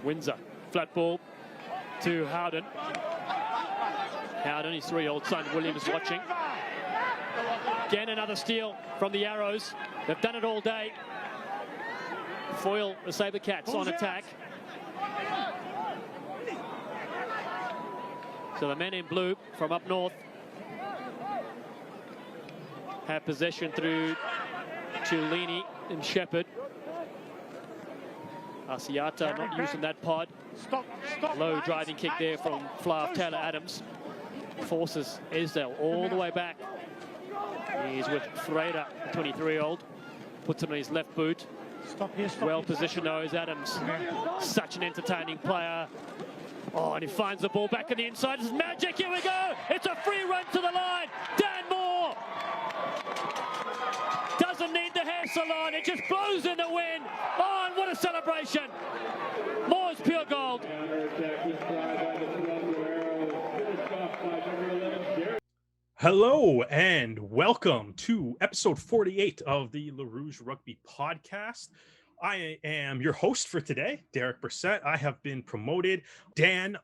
Windsor, flat ball to Howden. Howden, his 3-year-old son William is watching. Again, another steal from the Arrows. They've done it all day. Foil the Sabercats on attack. So the men in blue from up north have possession through Giltinis and Shepherd. Asiata not using that pod. Low driving kick there from Flav Taylor Adams. Forces Esdale all the way back. He's with Freire, 23-year-old. Puts him in his left boot. Well positioned though is Adams. Such an entertaining player. Oh, and he finds the ball back in the inside. It's magic, here we go! It's a free run to the line! Dan Moore! Doesn't need the hair salon, it just blows in the wind. Oh, and what a celebration! Moore's pure gold. Hello and welcome to episode 48 of the Rouge Rugby podcast. I am your host for today, Derek Brissett. I have been promoted. Dan,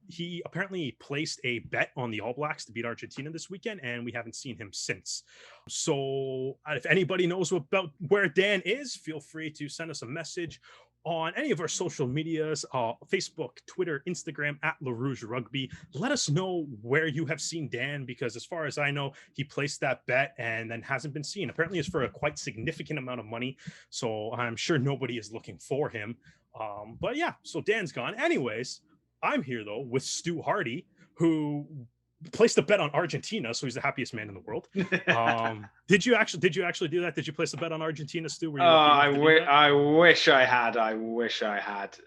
he apparently placed a bet on the All Blacks to beat Argentina this weekend, and we haven't seen him since. So if anybody knows about where Dan is, feel free to send us a message on any of our social medias, Facebook, Twitter, Instagram, at Rouge Rugby. Let us know where you have seen Dan, because as far as I know, he placed that bet and then hasn't been seen. Apparently it's for a quite significant amount of money, so I'm sure nobody is looking for him. But yeah, so Dan's gone. Anyways, I'm here though with Stu Hardy, who placed a bet on Argentina, so he's the happiest man in the world. Did you actually do that? Did you place a bet on Argentina, Stu? I wish I had.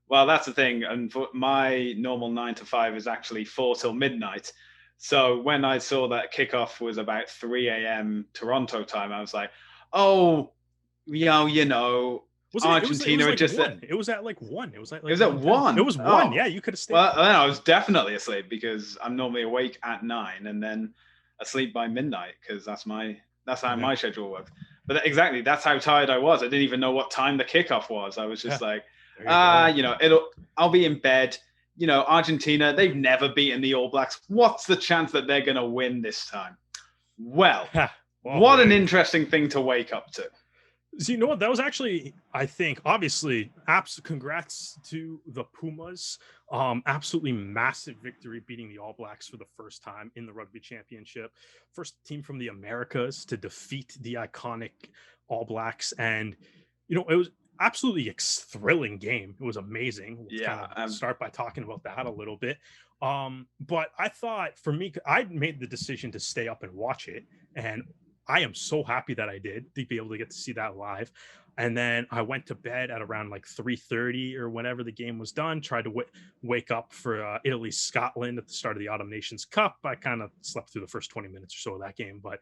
Well, that's the thing. And my normal 9 to 5 is actually 4 till midnight. So when I saw that kickoff was about 3 a.m. Toronto time, I was like, oh, you know, Argentina it was at like 1. It was at 1. It was 1. Oh. Yeah, you could have stayed. Well, then I was definitely asleep because I'm normally awake at 9 and then asleep by midnight because that's how my schedule works. But exactly, that's how tired I was. I didn't even know what time the kickoff was. I was just I'll be in bed. You know, Argentina, they've never beaten the All Blacks. What's the chance that they're going to win this time? Well, what an interesting thing to wake up to. So you know what? That was actually, I think, obviously, congrats to the Pumas. Absolutely massive victory, beating the All Blacks for the first time in the Rugby Championship. First team from the Americas to defeat the iconic All Blacks. And, you know, it was absolutely a thrilling game. It was amazing. We'll start by talking about that a little bit. But I thought, for me, I made the decision to stay up and watch it. And I am so happy that I did to be able to get to see that live. And then I went to bed at around like 3:30 or whenever the game was done, tried to wake up for Italy-Scotland at the start of the Autumn Nations Cup. I kind of slept through the first 20 minutes or so of that game, but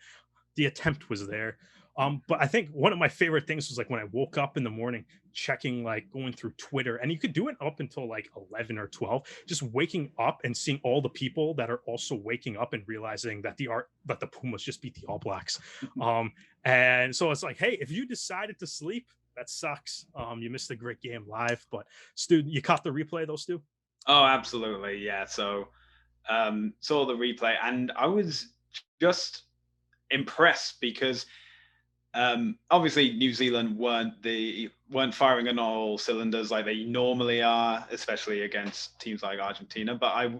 the attempt was there. But I think one of my favorite things was like when I woke up in the morning, checking, like going through Twitter, and you could do it up until like 11 or 12, just waking up and seeing all the people that are also waking up and realizing that the Pumas just beat the All Blacks. And so it's like, hey, if you decided to sleep, that sucks. You missed a great game live. But Stu, you caught the replay though, Stu? Oh, absolutely. Yeah. So saw the replay and I was just impressed because obviously New Zealand weren't firing on all cylinders like they normally are, especially against teams like Argentina. But I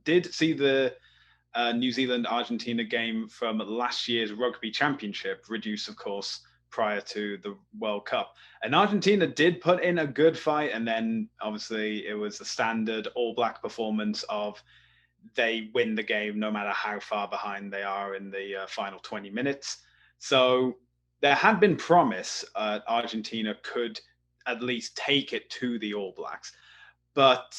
did see the New Zealand-Argentina game from last year's Rugby Championship, reduced, of course, prior to the World Cup. And Argentina did put in a good fight. And then obviously it was the standard All Black performance of they win the game no matter how far behind they are in the final 20 minutes. So there had been promise Argentina could at least take it to the All Blacks. But,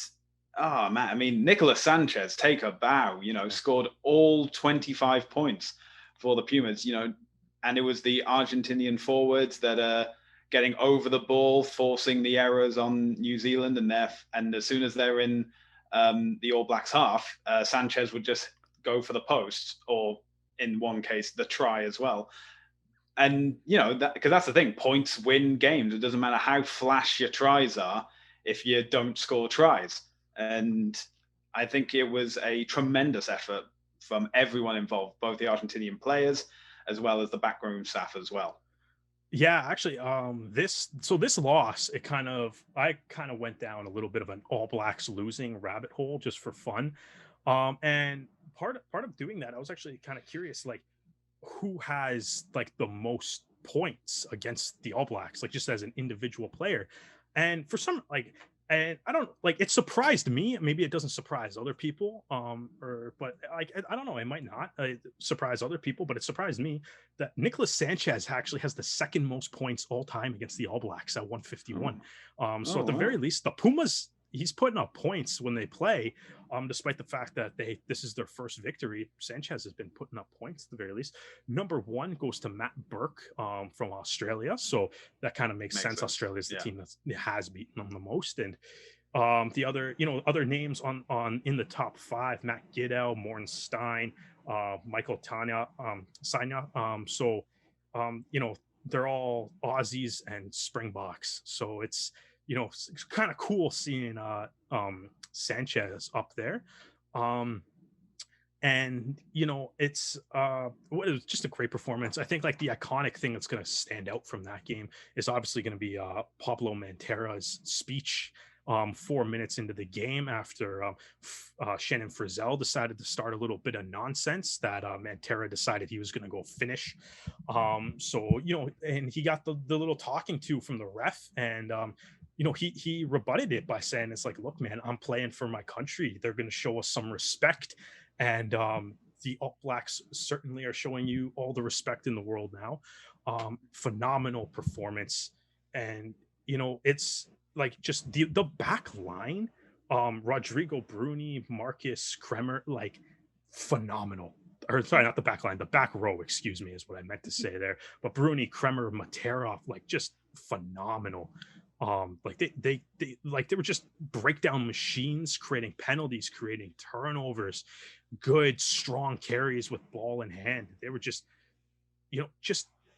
oh man, I mean, Nicolas Sanchez, take a bow, scored all 25 points for the Pumas, and it was the Argentinian forwards that are getting over the ball, forcing the errors on New Zealand. And as soon as they're in the All Blacks half, Sanchez would just go for the post, or in one case, the try as well. And, because that's the thing, points win games. It doesn't matter how flash your tries are. if you don't score tries. And I think it was a tremendous effort from everyone involved, both the Argentinian players as well as the backroom staff as well. Yeah, actually, this loss, I kind of went down a little bit of an All Blacks losing rabbit hole just for fun. And part of doing that, I was actually kind of curious, like who has like the most points against the All Blacks, like just as an individual player. And for some, like, and I don't like it surprised me. Maybe it doesn't surprise other people, but like I don't know, it might not surprise other people, but it surprised me that Nicholas Sanchez actually has the second most points all time against the All Blacks at 151. So at the very least, the Pumas, he's putting up points when they play, despite the fact that this is their first victory. Sanchez has been putting up points at the very least. Number one goes to Matt Burke from Australia, so that kind of makes sense. Australia's the team that has beaten them the most, and the other names on in the top five: Matt Giddel, Morton Stein, Michael Tanya, Sanya. They're all Aussies and Springboks, so it's kind of cool seeing Sanchez up there. And it was just a great performance. I think like the iconic thing that's going to stand out from that game is obviously going to be Pablo Mantera's speech 4 minutes into the game after Shannon Frizzell decided to start a little bit of nonsense that Mantera decided he was going to go finish. And he got the little talking to from the ref, and he rebutted it by saying, it's like, look, man, I'm playing for my country. They're going to show us some respect. And the All Blacks certainly are showing you all the respect in the world now. Phenomenal performance. And, it's like just the back line, Rodrigo Bruni, Marcus Kremer, like phenomenal. Or sorry, not the back line, the back row, excuse me, is what I meant to say there. But Bruni, Kremer, Matera, like just phenomenal. Like they were just breakdown machines, creating penalties, creating turnovers, good strong carries with ball in hand. They were just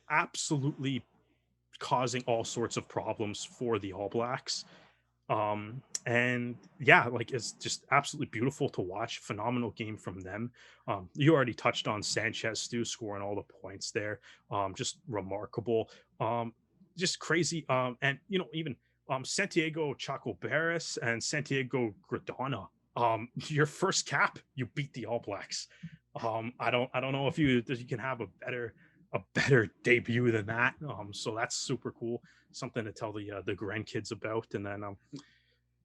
absolutely causing all sorts of problems for the All Blacks. And yeah, like it's just absolutely beautiful to watch. Phenomenal game from them. You already touched on Sanchez, Stu, scoring all the points there. Just remarkable. Just crazy. And even Santiago Chaco Barris and Santiago Gradana. Your first cap, you beat the All Blacks. I don't know if you can have a better debut than that. So that's super cool. Something to tell the grandkids about. And then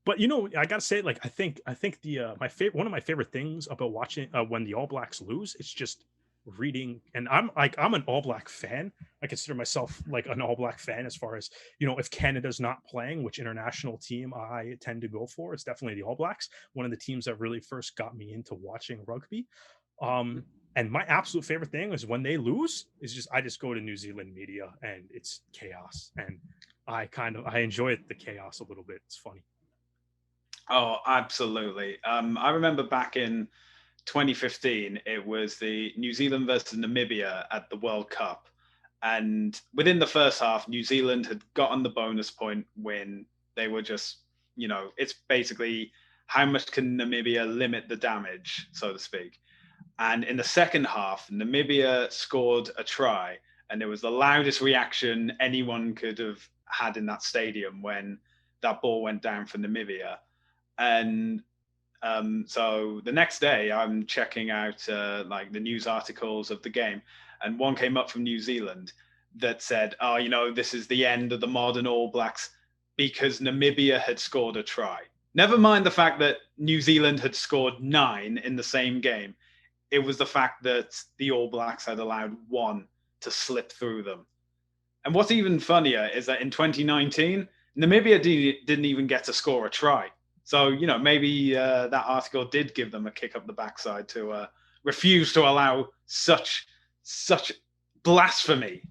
but I gotta say, like I think the one of my favorite things about watching when the All Blacks lose, it's just reading. And I'm an All Black fan. I consider myself like an All Black fan as far as if Canada's not playing, which international team I tend to go for, it's definitely the All Blacks. One of the teams that really first got me into watching rugby. And my absolute favorite thing is when they lose is I just go to New Zealand media and it's chaos, and I enjoy the chaos a little bit. It's funny. Oh, absolutely. I remember back in 2015, it was the New Zealand versus Namibia at the World Cup. And within the first half, New Zealand had gotten the bonus point win. They were just, it's basically how much can Namibia limit the damage, so to speak. And in the second half, Namibia scored a try, and it was the loudest reaction anyone could have had in that stadium when that ball went down for Namibia. And so the next day, I'm checking out like the news articles of the game, and one came up from New Zealand that said, "Oh, this is the end of the modern All Blacks because Namibia had scored a try." Never mind the fact that New Zealand had scored 9 in the same game. It was the fact that the All Blacks had allowed 1 to slip through them. And what's even funnier is that in 2019, Namibia didn't even get to score a try. So, maybe that article did give them a kick up the backside to refuse to allow such blasphemy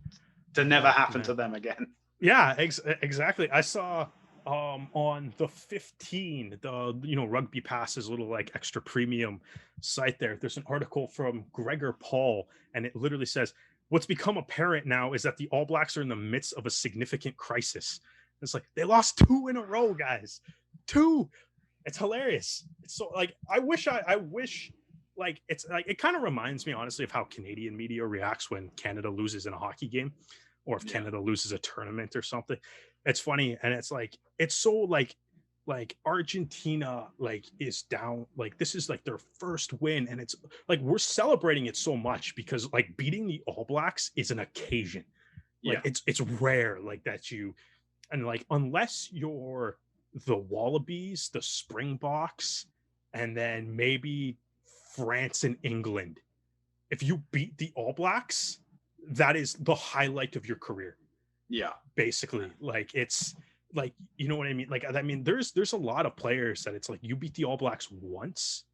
to never happen to them again. Yeah, exactly. I saw on the 15, the Rugby Pass's little like extra premium site there's an article from Gregor Paul, and it literally says, what's become apparent now is that the All Blacks are in the midst of a significant crisis. It's like they lost 2 in a row, guys. 2. It's hilarious. It's so like I wish like it's like it kind of reminds me honestly of how Canadian media reacts when Canada loses in a hockey game, or if Canada loses a tournament or something. It's funny, and it's like it's so like Argentina like is down, like this is like their first win, and it's like we're celebrating it so much because like beating the All Blacks is an occasion. Like it's rare like that you, and like unless you're the Wallabies, the Springboks, and then maybe France and England, if you beat the All Blacks, that is the highlight of your career. Basically, like it's like, you know what I mean? Like, I mean, there's a lot of players that it's like you beat the All Blacks once,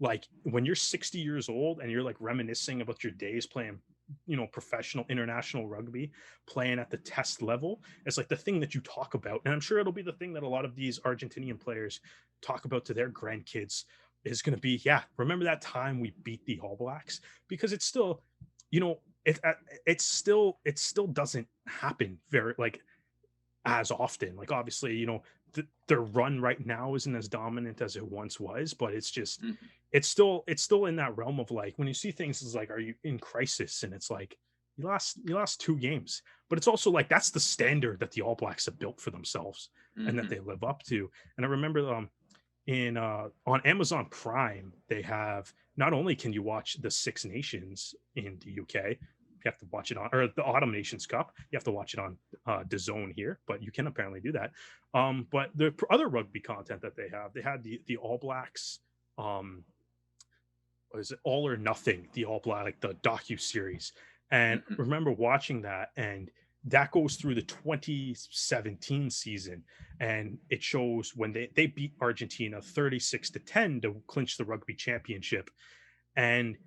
like when you're 60 years old and you're like reminiscing about your days playing, you know, professional international rugby, playing at the test level. It's like the thing that you talk about, and I'm sure it'll be the thing that a lot of these Argentinian players talk about to their grandkids is going to be, remember that time we beat the All Blacks? Because it's still, you know, it still doesn't happen very like as often. Like obviously, you know, their run right now isn't as dominant as it once was, but it's just it's still in that realm of like when you see things as like, are you in crisis? And it's like you lost 2 games, but it's also like that's the standard that the All Blacks have built for themselves and that they live up to. And I remember on Amazon Prime, they have, not only can you watch the Six Nations in the UK, you have to watch it on, or the Autumn Nations Cup, you have to watch it on DAZN here, but you can apparently do that. But the other rugby content that they had the All Blacks, what is it, All or Nothing, the All Black, like the docu-series. And remember watching that, and that goes through the 2017 season, and it shows when they beat Argentina 36-10 to clinch the rugby championship. And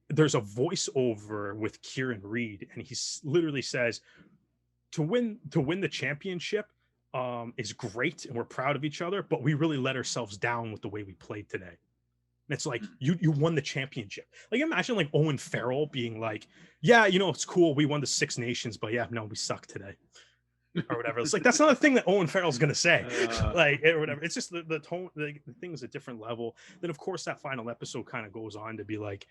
there's a voiceover with Kieran Reid, and he literally says, to win the championship is great, and we're proud of each other, but we really let ourselves down with the way we played today. And it's like, you won the championship. Like imagine like Owen Farrell being like, yeah, you know, it's cool, we won the Six Nations, but yeah, no, we suck today, or whatever. It's like that's not a thing that Owen Farrell's gonna say, like or whatever. It's just the tone, the thing is a different level. Then of course that final episode kind of goes on to be like,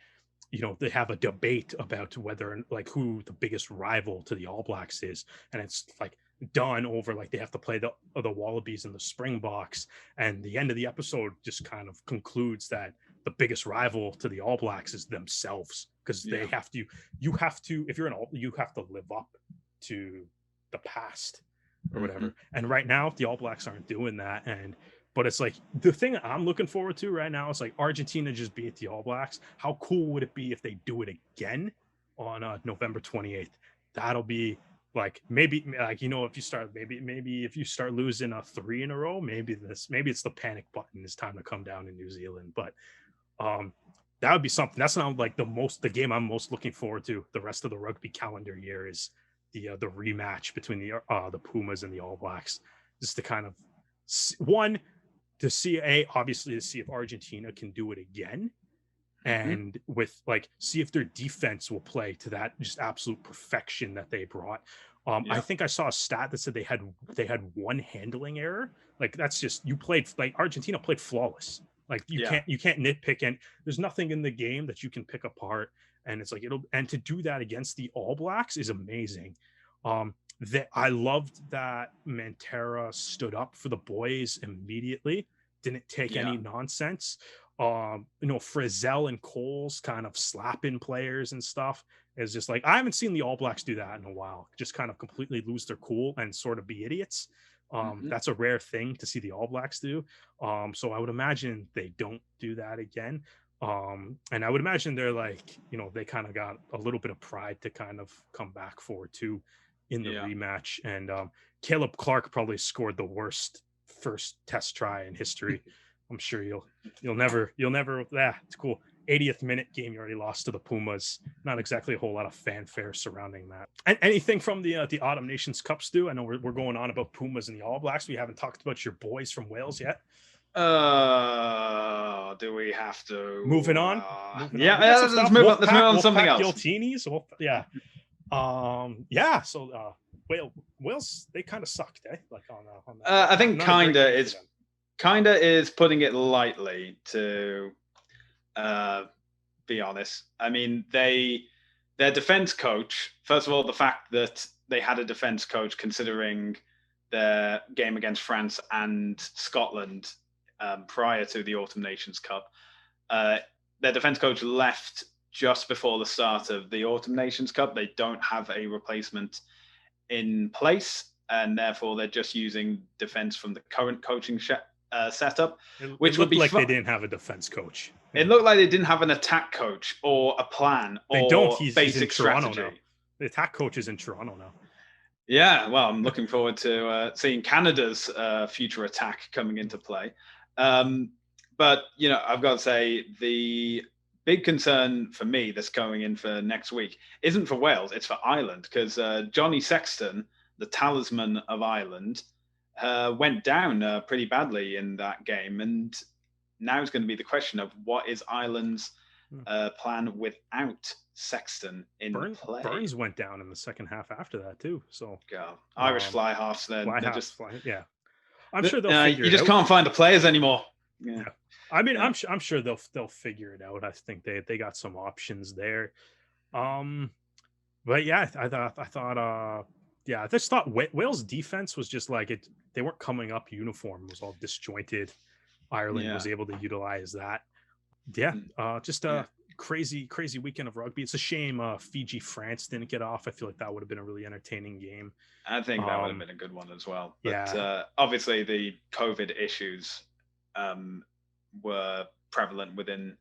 you know, they have a debate about whether like who the biggest rival to the All Blacks is, and it's like done over like they have to play the Wallabies and the Springboks, and the end of the episode just kind of concludes that the biggest rival to the All Blacks is themselves, because they have to, you have to, if you're you have to live up to the past or whatever. And right now the All Blacks aren't doing that. But it's like the thing I'm looking forward to right now is like Argentina just beat the All Blacks. How cool would it be if they do it again on November 28th? That'll be like, maybe like, you know, if you start maybe if you start losing 3 in a row, maybe it's the panic button. It's time to come down in New Zealand. But that would be something. That's not like the game I'm most looking forward to the rest of the rugby calendar year is the rematch between the Pumas and the All Blacks, just to kind of to see if Argentina can do it again, and with like see if their defense will play to that just absolute perfection that they brought. I think I saw a stat that said they had 1 handling error. Like that's just, you played, like Argentina played flawless. Like you can't nitpick, and there's nothing in the game that you can pick apart. And it's like and to do that against the All Blacks is amazing. That I loved that Mantera stood up for the boys immediately, didn't take any nonsense. You know, Frizzell and Coles kind of slapping players and stuff. Is just like, I haven't seen the All Blacks do that in a while, just kind of completely lose their cool and sort of be idiots. That's a rare thing to see the All Blacks do. So I would imagine they don't do that again. And I would imagine they're like, you know, they kind of got a little bit of pride to kind of come back for too in the rematch. And Caleb Clark probably scored the worst first test try in history. I'm sure you'll never it's cool. 80th minute game, you already lost to the Pumas. Not exactly a whole lot of fanfare surrounding that. And anything from the Autumn Nations Cup, Stu? I know we're going on about Pumas and the All Blacks. We haven't talked about your boys from Wales yet. Do we have to? Moving on. Let's move on to something else. Giltinis. So Wales, they kind of sucked, eh? Like on I think kinda is kind of is putting it lightly, to be honest. I mean, their defense coach, first of all, the fact that they had a defense coach, considering their game against France and Scotland prior to the Autumn Nations Cup, their defense coach left just before the start of the Autumn Nations Cup. They don't have a replacement in place, and therefore they're just using defense from the current coaching setup, which would be like they didn't have a defense coach. It looked like they didn't have an attack coach or a plan or basic strategy. Now. The attack coach is in Toronto now. Yeah, well, I'm looking forward to seeing Canada's future attack coming into play. But, you know, I've got to say, the big concern for me that's going in for next week isn't for Wales, it's for Ireland, because Johnny Sexton, the talisman of Ireland, went down pretty badly in that game. And now it's going to be the question of what is Ireland's plan without Sexton in play. Burns went down in the second half after that too. So Irish fly halves, they're just yeah. I'm sure they'll figure it out. You just can't find the players anymore. Yeah. I mean, I'm sure they'll figure it out. I think they got some options there. But yeah, I just thought Wales' defense was just like it. They weren't coming up uniform. It was all disjointed. Ireland was able to utilize that. Crazy weekend of rugby. It's a shame Fiji France didn't get off. I feel like that would have been a really entertaining game. I think that would have been a good one as well. But obviously the COVID issues were prevalent within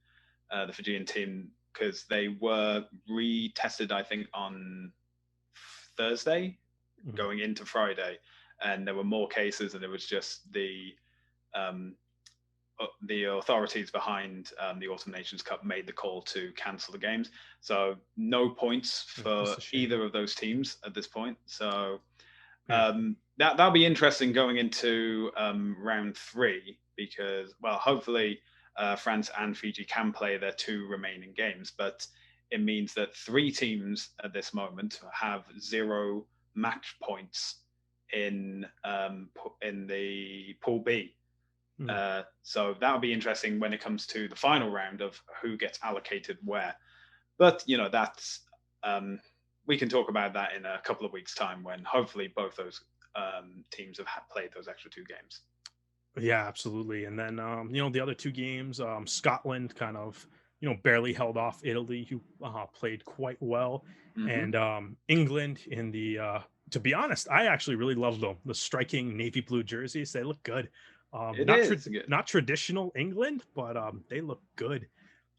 the Fijian team, because they were retested, I think, on Thursday going into Friday, and there were more cases, and it was just the authorities behind the Autumn Nations Cup made the call to cancel the games. So no points for either of those teams at this point. So that'll be interesting going into round 3, because, well, hopefully France and Fiji can play their 2 remaining games, but it means that 3 teams at this moment have 0 match points in the Pool B. So that'll be interesting when it comes to the final round of who gets allocated where. But, you know, that's we can talk about that in a couple of weeks' time, when hopefully both those teams have played those extra 2 games. Yeah, absolutely. And then, you know, the other 2 games, Scotland kind of, you know, barely held off Italy, who played quite well. And England in the, to be honest, I actually really love the striking navy blue jerseys. They look good. Not traditional England, but they look good.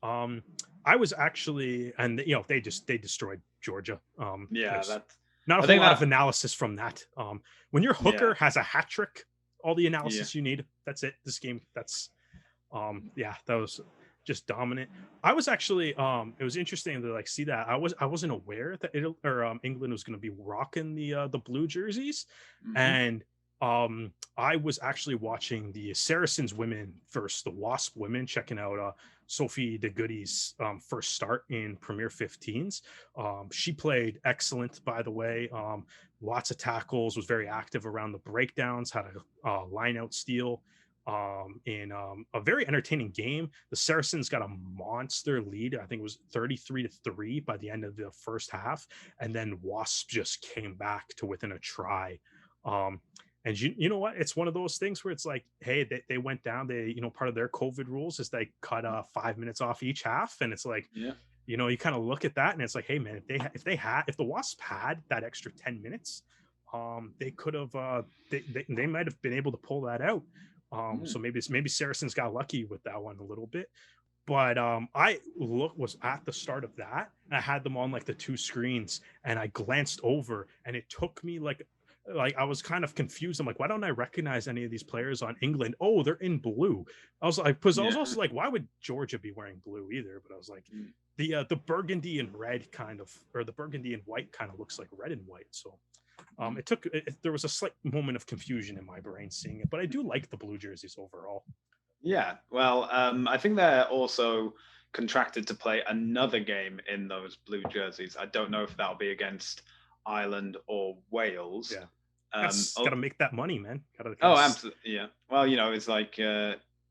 I was actually, and you know, they destroyed Georgia. That's not a whole lot of analysis from that. When your hooker has a hat trick, all the analysis you need, that's it. This game, that was just dominant. I was actually, it was interesting to see that. I wasn't aware that England was going to be rocking the blue jerseys, and I was actually watching the Saracens women versus the Wasp women, checking out Sophie de Goody's first start in Premier 15s. She played excellent, by the way. Lots of tackles, was very active around the breakdowns, had a line out steal in a very entertaining game. The Saracens got a monster lead. I think it was 33-3 by the end of the first half. And then Wasp just came back to within a try. And you know what? It's one of those things where it's like, hey, they went down. They, you know, part of their COVID rules is they cut 5 minutes off each half. And it's like, you know, you kind of look at that and it's like, hey man, if the Wasp had that extra 10 minutes, they could have, they might have been able to pull that out. So maybe Saracens got lucky with that one a little bit. But I was at the start of that, and I had them on like the 2 screens, and I glanced over, and it took me like I was kind of confused. I'm like, why don't I recognize any of these players on England? Oh, they're in blue. I was like, because I was also like, why would Georgia be wearing blue either? But I was like, the burgundy and red kind of, or the burgundy and white kind of looks like red and white. So there was a slight moment of confusion in my brain seeing it, but I do like the blue jerseys overall. Yeah, well, I think they're also contracted to play another game in those blue jerseys. I don't know if that'll be against Ireland or Wales. That's got to make that money, man. Absolutely, yeah. Well, it's like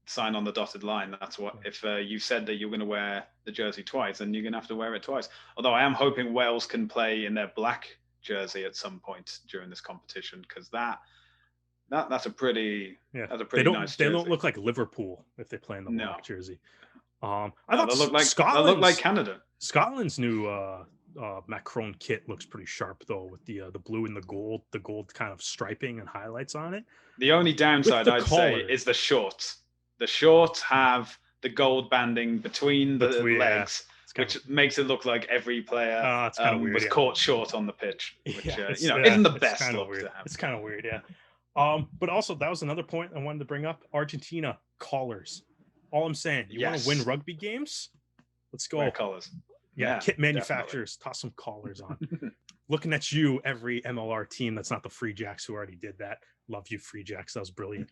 sign on the dotted line. That's what if you said that you're going to wear the jersey twice, then you're going to have to wear it twice. Although I am hoping Wales can play in their black jersey at some point during this competition, because that's a pretty nice jersey. They don't look like Liverpool if they play in the black jersey. I thought they look like Canada. Scotland's new Macron kit looks pretty sharp though, with the blue and the gold kind of striping and highlights on it. The only downside I'd say is the shorts. The shorts have the gold banding between the legs, which makes it look like every player was caught short on the pitch, which isn't the best look to have. It's kind of weird, yeah. But also that was another point I wanted to bring up. Argentina collars. All I'm saying, you want to win rugby games? Let's go. Wear collars. Yeah, kit manufacturers, toss some collars on. Looking at you, every MLR team that's not the Free Jacks who already did that. Love you, Free Jacks. That was brilliant.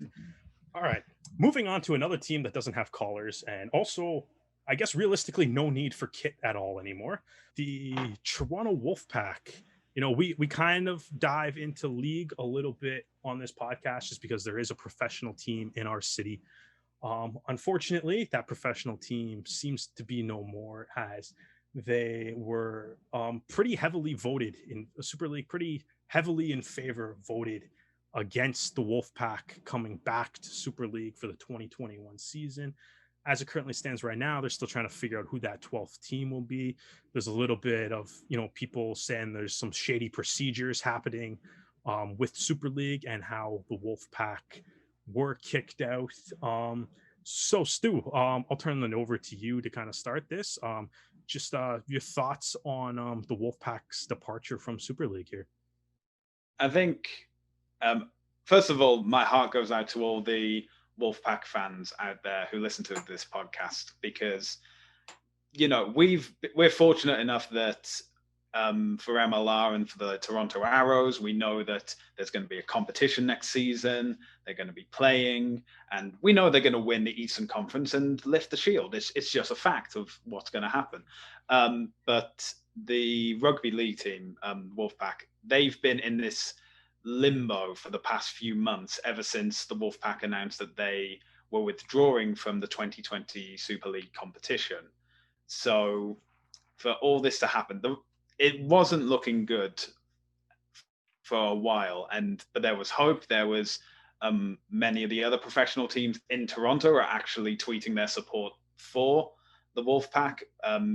All right, moving on to another team that doesn't have collars, and also, I guess realistically, no need for kit at all anymore. The Toronto Wolfpack. We kind of dive into league a little bit on this podcast just because there is a professional team in our city. Unfortunately, that professional team seems to be no more, as they were pretty heavily voted in the Super League, pretty heavily in favor voted against the Wolfpack coming back to Super League for the 2021 season. As it currently stands right now, they're still trying to figure out who that 12th team will be. There's a little bit of, people saying there's some shady procedures happening with Super League and how the Wolfpack were kicked out. So Stu, I'll turn it over to you to kind of start this. Just your thoughts on the Wolfpack's departure from Super League here. I think, first of all, my heart goes out to all the Wolfpack fans out there who listen to this podcast, because, we're fortunate enough that for MLR and for the Toronto Arrows, we know that there's going to be a competition next season. They're going to be playing, and we know they're going to win the Eastern Conference and lift the shield. It's just a fact of what's going to happen. But the rugby league team, Wolfpack, they've been in this limbo for the past few months, ever since the Wolfpack announced that they were withdrawing from the 2020 Super League competition. So for all this to happen, it wasn't looking good for a while, but there was hope. There was many of the other professional teams in Toronto are actually tweeting their support for the Wolfpack,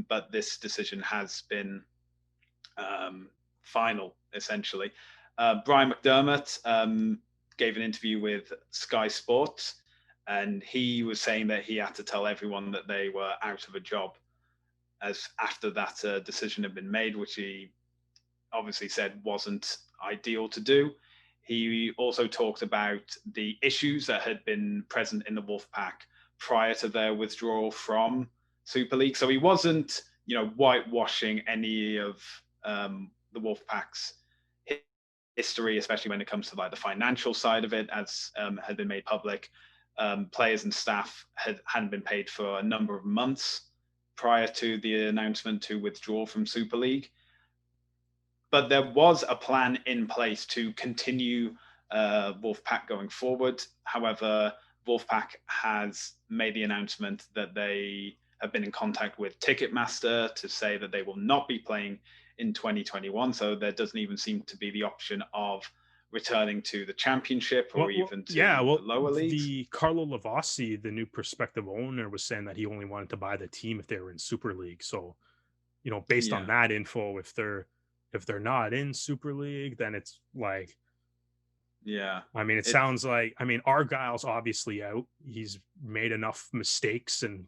but this decision has been final, essentially. Brian McDermott gave an interview with Sky Sports, and he was saying that he had to tell everyone that they were out of a job as after that decision had been made, which he obviously said wasn't ideal to do. He also talked about the issues that had been present in the Wolfpack prior to their withdrawal from Super League. So he wasn't, whitewashing any of the Wolfpack's history, especially when it comes to like the financial side of it, as had been made public. Players and staff hadn't been paid for a number of months prior to the announcement to withdraw from Super League. But there was a plan in place to continue Wolfpack going forward. However, Wolfpack has made the announcement that they have been in contact with Ticketmaster to say that they will not be playing in 2021. So there doesn't even seem to be the option of returning to the championship or even to the lower leagues. The Carlo Lavasi, the new prospective owner, was saying that he only wanted to buy the team if they were in Super League. So, based on that info, if they're not in Super League, then it's like, it sounds like, Argyle's obviously out. He's made enough mistakes and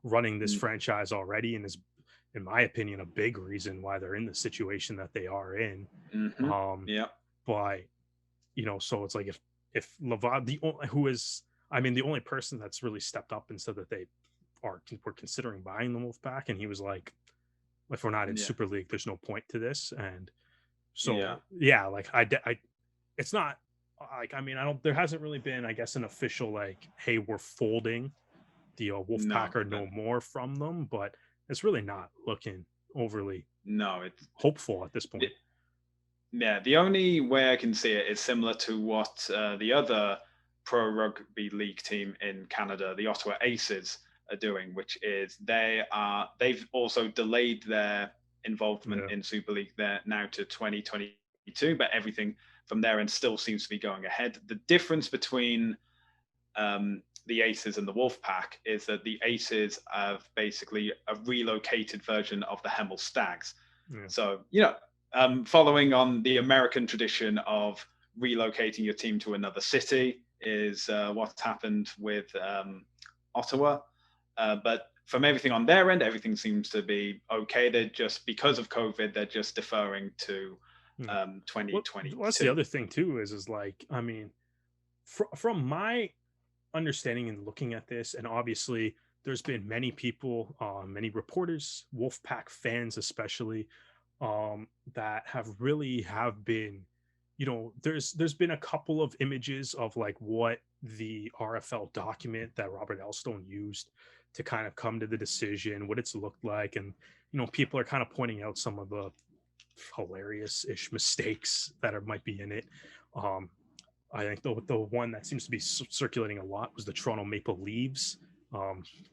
running this franchise already, and is, in my opinion, a big reason why they're in the situation that they are in. But so it's like if Lavad, the only person that's really stepped up and said that they were considering buying the Wolfpack, and he was like, if we're not in Super League, there's no point to this. And so it's not like, there hasn't really been, I guess, an official like, hey, we're folding the Wolfpack or no more from them, but it's really not looking overly hopeful at this point. Yeah, the only way I can see it is similar to what the other pro rugby league team in Canada, the Ottawa Aces, are doing, which is they've also delayed their involvement in Super League there now to 2022, but everything from there and still seems to be going ahead. The difference between the Aces and the Wolfpack is that the Aces have basically a relocated version of the Hemel Stags. Yeah. So, following on the American tradition of relocating your team to another city is what's happened with Ottawa. But from everything on their end, everything seems to be okay. They're just, because of COVID, they're just deferring to 2022. Well, that's the other thing too, is like, I mean, from my understanding and looking at this, and obviously there's been many people, many reporters, Wolfpack fans especially, that have been, there's been a couple of images of like what the RFL document that Robert Elstone used to kind of come to the decision, what it's looked like, and people are kind of pointing out some of the hilarious-ish mistakes that might be in it. I think the one that seems to be circulating a lot was the Toronto Maple Leaves,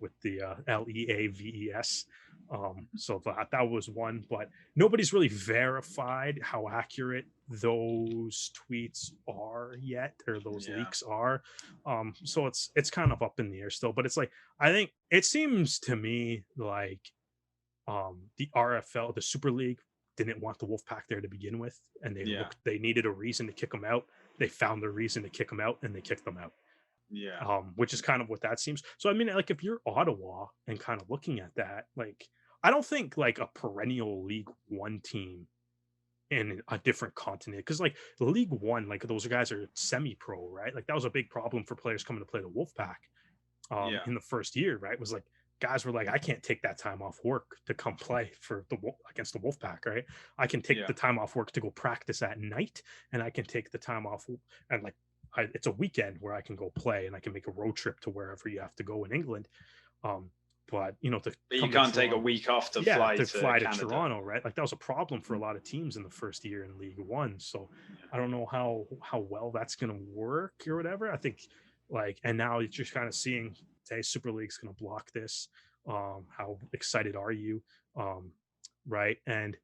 with the Leaves. So that was one, but nobody's really verified how accurate those tweets are yet, or those leaks are. So it's kind of up in the air still, but it's like, I think it seems to me like the RFL, the Super League, didn't want the Wolfpack there to begin with, and they needed a reason to kick them out. They found the reason to kick them out, and they kicked them out. Which is kind of what that seems. So I mean, like, if you're Ottawa and kind of looking at that, like, I don't think like a perennial League One team in a different continent, because like the League One, like those guys are semi-pro, right? Like that was a big problem for players coming to play the Wolfpack in the first year, right? Was like, guys were like, I can't take that time off work to come play for against the Wolfpack, right? I can take the time off work to go practice at night, and I can take the time off, and like, it's a weekend where I can go play, and I can make a road trip to wherever you have to go in England. But you can't take a week off to fly to Toronto, right? Like that was a problem for a lot of teams in the first year in League One. So I don't know how well that's going to work or whatever. I think like, and now you're just kind of seeing, say, Super League's going to block this. How excited are you? Right. And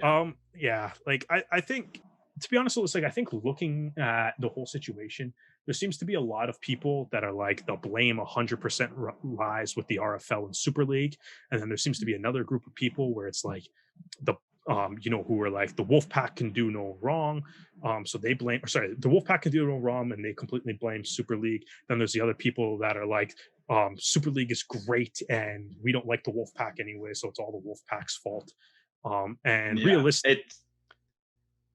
like I think, to be honest, it's like, I think looking at the whole situation, there seems to be a lot of people that are like, the blame 100% lies with the RFL and Super League, and then there seems to be another group of people where it's like the who are like, the Wolfpack can do no wrong, so they blame, or sorry, the Wolfpack can do no wrong, and they completely blame Super League. Then there's the other people that are like, Super League is great, and we don't like the Wolfpack anyway, so it's all the Wolfpack's fault. And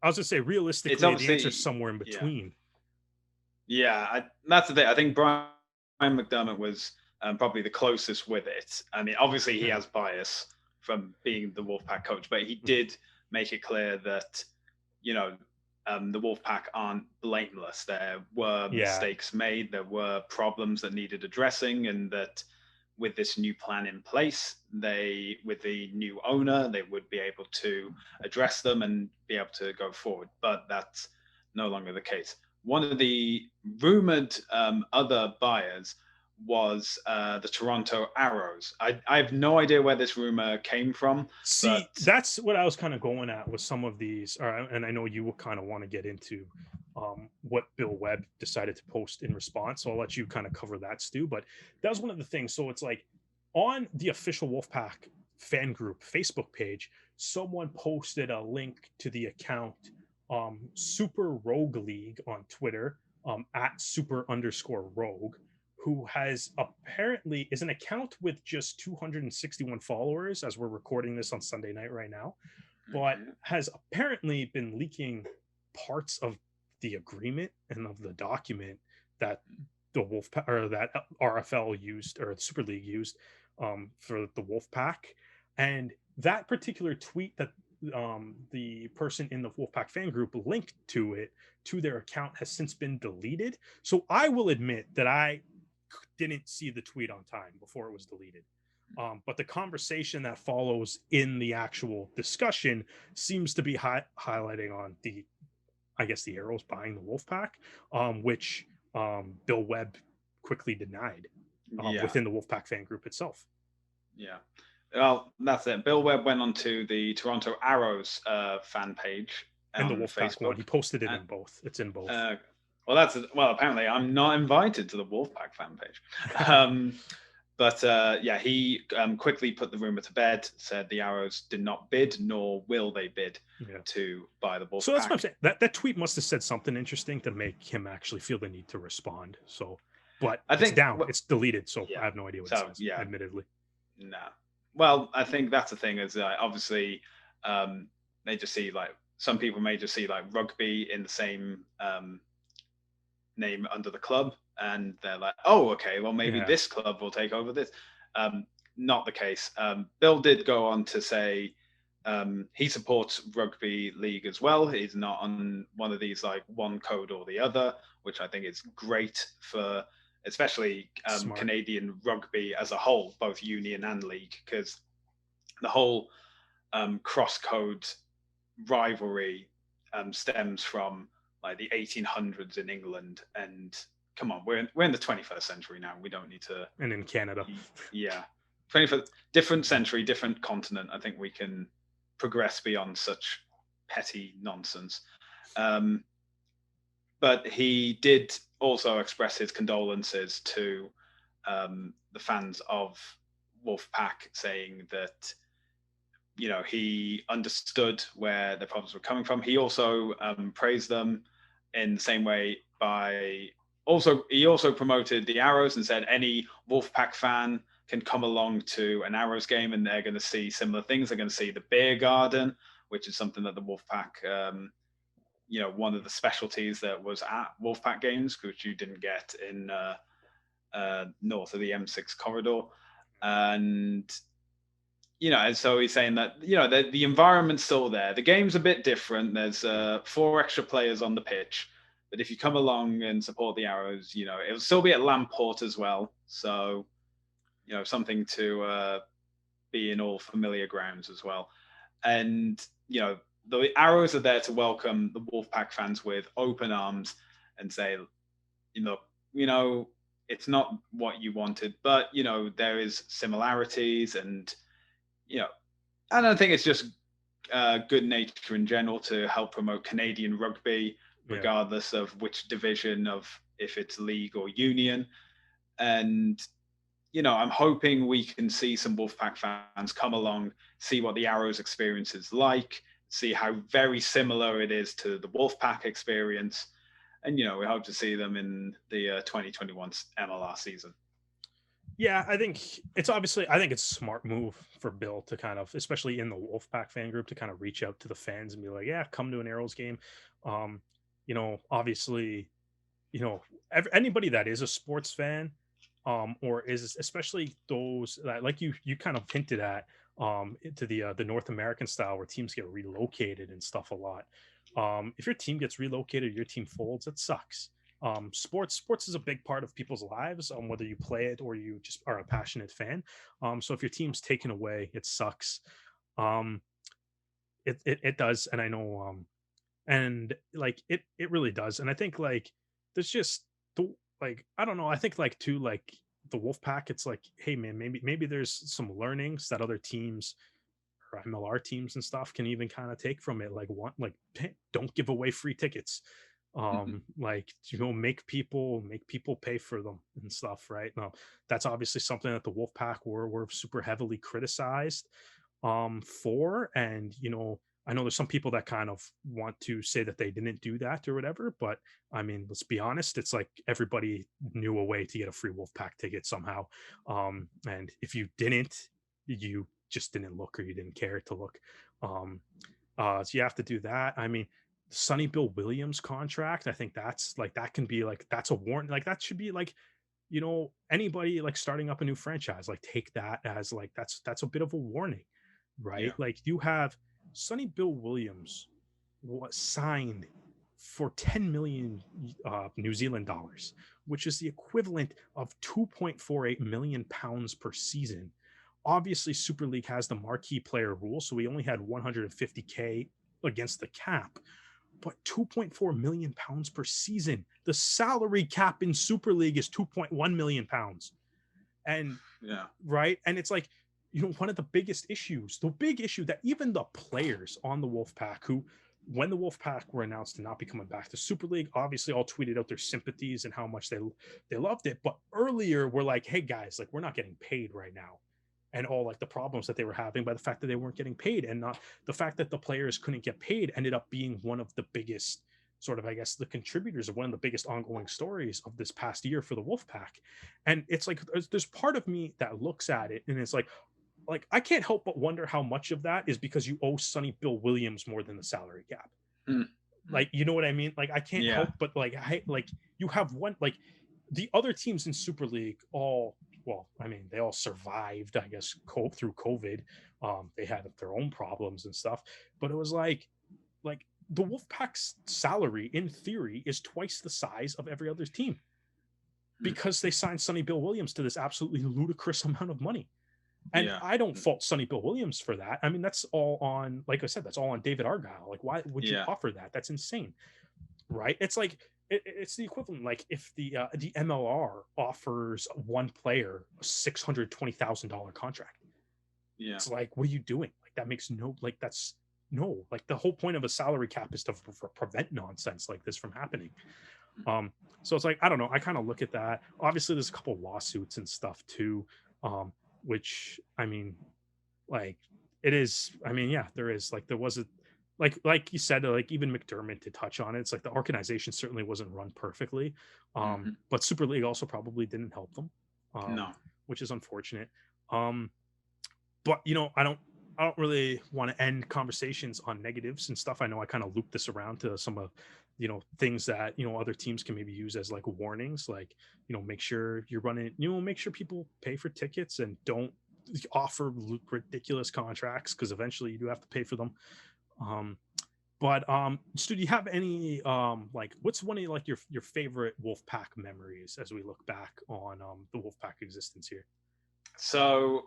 I was gonna say, realistically, the answer is somewhere in between. That's the thing. I think Brian McDermott was probably the closest with it. I mean, obviously he has bias from being the Wolfpack coach, but he did make it clear that the Wolfpack aren't blameless. There were mistakes made, there were problems that needed addressing, and that with this new plan in place, with the new owner, they would be able to address them and be able to go forward. But that's no longer the case. One of the rumored other buyers was the Toronto Arrows. I have no idea where this rumor came from. See, that's what I was kind of going at with some of these, and I know you will kind of want to get into what Bill Webb decided to post in response, so I'll let you kind of cover that, Stu. But that was one of the things. So it's like, on the official Wolfpack fan group Facebook page, someone posted a link to the account Super Rogue League on Twitter, at super_rogue, who has apparently is an account with just 261 followers as we're recording this on Sunday night right now, but has apparently been leaking parts of the agreement and of the document that the Wolfpack, or that RFL used, or the Super League used, for the Wolfpack. And that particular tweet that the person in the Wolfpack fan group linked to their account has since been deleted. So I will admit that I didn't see the tweet on time before it was deleted. But the conversation that follows in the actual discussion seems to be highlighting on the Arrows buying the Wolfpack, which Bill Webb quickly denied within the Wolfpack fan group itself. Yeah. Well, that's it. Bill Webb went on to the Toronto Arrows fan page and on the Wolfpack Facebook. one. He posted it in both. It's in both. Apparently I'm not invited to the Wolfpack fan page. He quickly put the rumor to bed, said the Arrows did not bid, nor will they bid to buy the Wolfpack. So that's what I'm saying. That tweet must have said something interesting to make him actually feel the need to respond. So, but I think it's deleted, so I have no idea what it says, admittedly. No. Well, I think that's the thing is obviously they just see like some people may just see like rugby in the same name under the club, and they're like, oh, okay, well maybe this club will take over this. Not the case. Bill did go on to say he supports rugby league as well. He's not on one of these like one code or the other, which I think is great for especially Canadian rugby as a whole, both union and league, because the whole cross-code rivalry stems from like the 1800s in England. And come on, we're in the 21st century now. We don't need to. And in Canada. Yeah. 21st, different century, different continent. I think we can progress beyond such petty nonsense. But he did also express his condolences to the fans of Wolfpack, saying that he understood where the problems were coming from. He also praised them in the same way he also promoted the Arrows and said any Wolfpack fan can come along to an Arrows game and they're going to see similar things. They're going to see the beer garden, which is something that the Wolfpack one of the specialties that was at Wolfpack games, which you didn't get in north of the M6 corridor. And, and so he's saying that, the environment's still there. The game's a bit different. There's 4 extra players on the pitch. But if you come along and support the Arrows, it'll still be at Lamport as well. So, something to be in all familiar grounds as well. And, the Arrows are there to welcome the Wolfpack fans with open arms and say, it's not what you wanted, but, there is similarities and, and I think it's just good nature in general to help promote Canadian rugby, regardless of which division if it's league or union. And, I'm hoping we can see some Wolfpack fans come along, see what the Arrows experience is like, see how very similar it is to the Wolfpack experience. And, we hope to see them in the 2021 MLR season. Yeah, I think it's a smart move for Bill to kind of, especially in the Wolfpack fan group, to kind of reach out to the fans and be like, yeah, come to an Arrows game. Obviously, anybody that is a sports fan, or is especially those that, like you kind of hinted at, to the North American style where teams get relocated and stuff a lot. If your team gets relocated, your team folds, it sucks. Sports is a big part of people's lives, whether you play it or you just are a passionate fan. So if your team's taken away, it sucks. It does, and I know, and like it really does. And I think like there's just I don't know. I think like too, like the Wolfpack, it's like, hey man, maybe there's some learnings that other teams or MLR teams and stuff can even kind of take from it. Like don't give away free tickets. Make people pay for them and stuff, right? Now that's obviously something that the Wolfpack were super heavily criticized for. And I know there's some people that kind of want to say that they didn't do that or whatever, but I mean, let's be honest, it's like everybody knew a way to get a free Wolfpack ticket somehow. And if you didn't, you just didn't look, or you didn't care to look. So you have to do that. I mean, Sonny Bill Williams contract, I think that's like, that can be like, that's a warrant. Like that should be like, anybody like starting up a new franchise, like take that as like, that's a bit of a warning, right? Yeah. Like you have Sonny Bill Williams was signed for 10 million New Zealand dollars, which is the equivalent of 2.48 million pounds per season, Obviously, Super League has the marquee player rule, so we only had 150K against the cap, but 2.4 million pounds per season. The salary cap in Super League is 2.1 million pounds. And yeah, right. And it's like, one of the biggest issues, the big issue that even the players on the Wolfpack, who, when the Wolfpack were announced to not be coming back to Super League, obviously all tweeted out their sympathies and how much they loved it. But earlier, we're like, hey guys, like, we're not getting paid right now. And all like the problems that they were having by the fact that they weren't getting paid, and not the fact that the players couldn't get paid ended up being one of the biggest sort of, I guess, the contributors of one of the biggest ongoing stories of this past year for the Wolfpack. And it's like, there's part of me that looks at it and it's like I can't help but wonder how much of that is because you owe Sonny Bill Williams more than the salary cap. Like, you know what I mean? Like, I can't help but like, you have one, like, the other teams in Super League all, well, I mean, they all survived, I guess, through COVID. They had their own problems and stuff, but it was like the Wolfpack's salary, in theory, is twice the size of every other team because they signed Sonny Bill Williams to this absolutely ludicrous amount of money. And I don't fault Sonny Bill Williams for that. I mean, that's all on, like I said, that's all on David Argyle. Like, why would you offer that? That's insane, right? It's like, it's the equivalent. Like, if the MLR offers one player a $620,000 contract, it's like, what are you doing? Like, that makes no, like, that's no, like, the whole point of a salary cap is to prevent nonsense like this from happening. So it's like, I don't know. I kind of look at that. Obviously, there's a couple of lawsuits and stuff too, which, I mean, like, it is. I mean, yeah, there is. Like, there was a, like you said, like, even McDermott to touch on it. It's like the organization certainly wasn't run perfectly, but Super League also probably didn't help them, which is unfortunate. But I don't really want to end conversations on negatives and stuff. I know I kind of looped this around to some of things that other teams can maybe use as like warnings, like make sure you're running, make sure people pay for tickets and don't offer ridiculous contracts, because eventually you do have to pay for them. But Stu, do you have any like, what's one of like your favorite Wolfpack memories as we look back on the Wolfpack existence here? So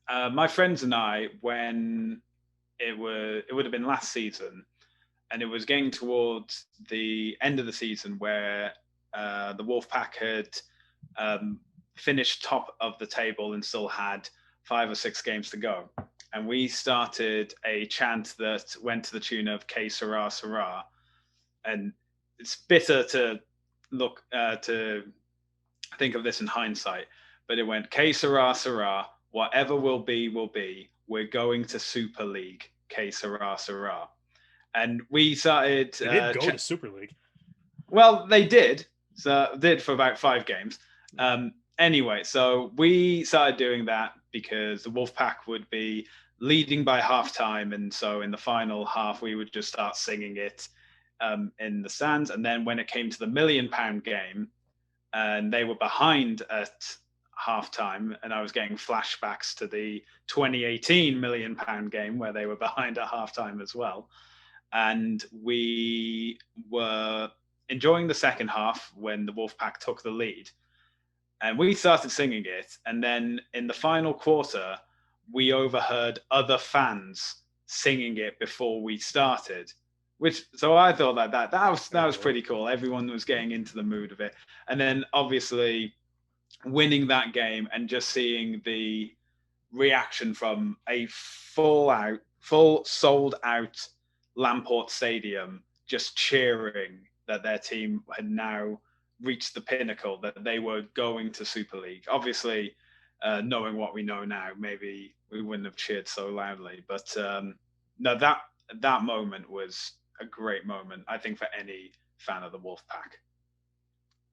my friends and I, when it would have been last season, and it was getting towards the end of the season where the Wolfpack had finished top of the table and still had 5 or 6 games to go. And we started a chant that went to the tune of "Que sera, sera." And it's bitter to look to think of this in hindsight, but it went "Que sera, sera. Whatever will be, will be. We're going to Super League. Que sera, sera." And we started. They did go to Super League. Well, they did. So did for about 5 games. Anyway, so we started doing that because the Wolfpack would be leading by halftime, and so in the final half we would just start singing it in the stands. And then when it came to the £1 million game, and they were behind at halftime, and I was getting flashbacks to the 2018 £1 million game where they were behind at halftime as well. And we were enjoying the second half when the Wolfpack took the lead, and we started singing it. And then in the final quarter, we overheard other fans singing it before we started, so I thought that was pretty cool. Everyone was getting into the mood of it. And then obviously winning that game and just seeing the reaction from a full sold out Lamport Stadium, just cheering that their team had now reached the pinnacle, that they were going to Super League. Obviously, knowing what we know now, maybe we wouldn't have cheered so loudly. But no, that moment was a great moment, I think, for any fan of the Wolfpack.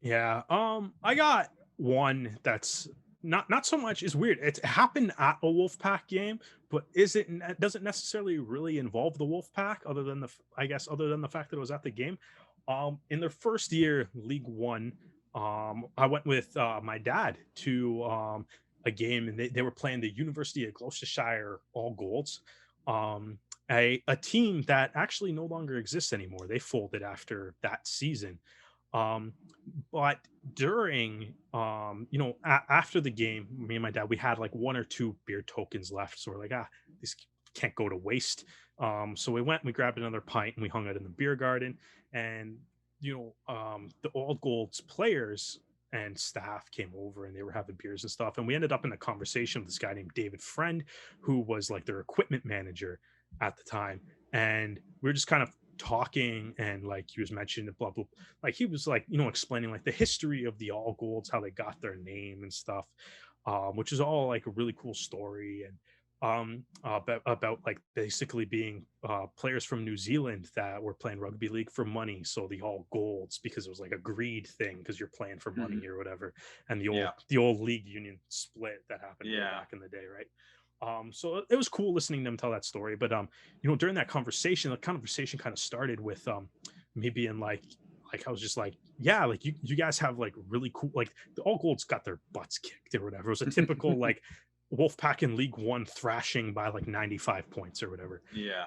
Yeah, I got one that's not so much is weird. It happened at a Wolfpack game, but doesn't necessarily really involve the Wolfpack, other than the fact that it was at the game. In their first year, League One, I went with my dad to a game, and they were playing the University of Gloucestershire All Golds, a team that actually no longer exists anymore. They folded after that season. But during, after the game, me and my dad, we had like 1 or 2 beer tokens left. So we're like, this can't go to waste. So we went, we grabbed another pint, and we hung out in the beer garden. And, the All Golds players and staff came over, and they were having beers and stuff. And we ended up in a conversation with this guy named David Friend, who was like their equipment manager at the time. And we were just kind of talking, and like he was mentioning blah blah, like he was like explaining like the history of the All Golds, how they got their name and stuff, which is all like a really cool story. And about like basically being players from New Zealand that were playing rugby league for money, so the All Golds, because it was like a greed thing, because you're playing for money or whatever. And the old league union split that happened way back in the day, right? So it was cool listening to him tell that story. But during that conversation, the conversation kind of started with me being like I was just like, yeah, like you guys have like really cool, like the All Golds got their butts kicked or whatever. It was a typical like Wolfpack in League One thrashing by like 95 points or whatever. Yeah.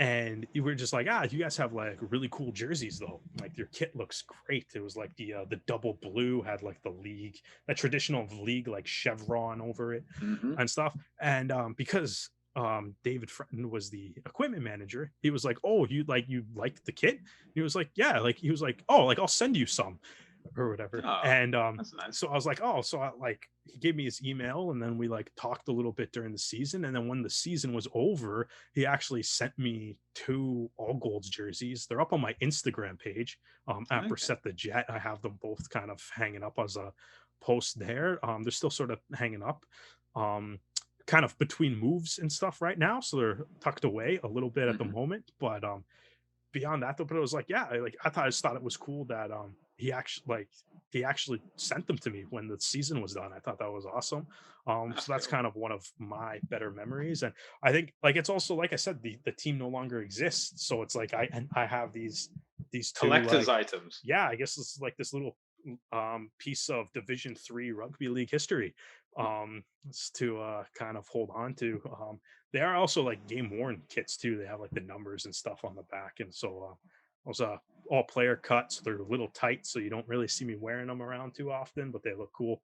And we were just like, you guys have like really cool jerseys though. Like your kit looks great. It was like the double blue had like the league, that traditional league like chevron over it and stuff. And because David Frenton was the equipment manager, he was like, oh, you like the kit? He was like, yeah. Like he was like, oh, like I'll send you some or whatever. And that's nice. so I was like, oh, so he gave me his email, and then we like talked a little bit during the season. And then when the season was over, he actually sent me 2 All Golds jerseys. They're up on my Instagram page at Brissette the Jet. I have them both kind of hanging up as a post there. They're still sort of hanging up kind of between moves and stuff right now, so they're tucked away a little bit at the moment. But beyond that though, but it was like, yeah, I just thought it was cool that he actually sent them to me when the season was done. I thought that was awesome. So that's kind of one of my better memories. And I think like it's also, like I said, the team no longer exists, so it's like I have these 2 collector's items. Yeah, I guess this is like this little piece of Division 3 rugby league history to kind of hold on to. They are also like game worn kits too. They have like the numbers and stuff on the back. And so those all player cuts. So they're a little tight, so you don't really see me wearing them around too often, but they look cool.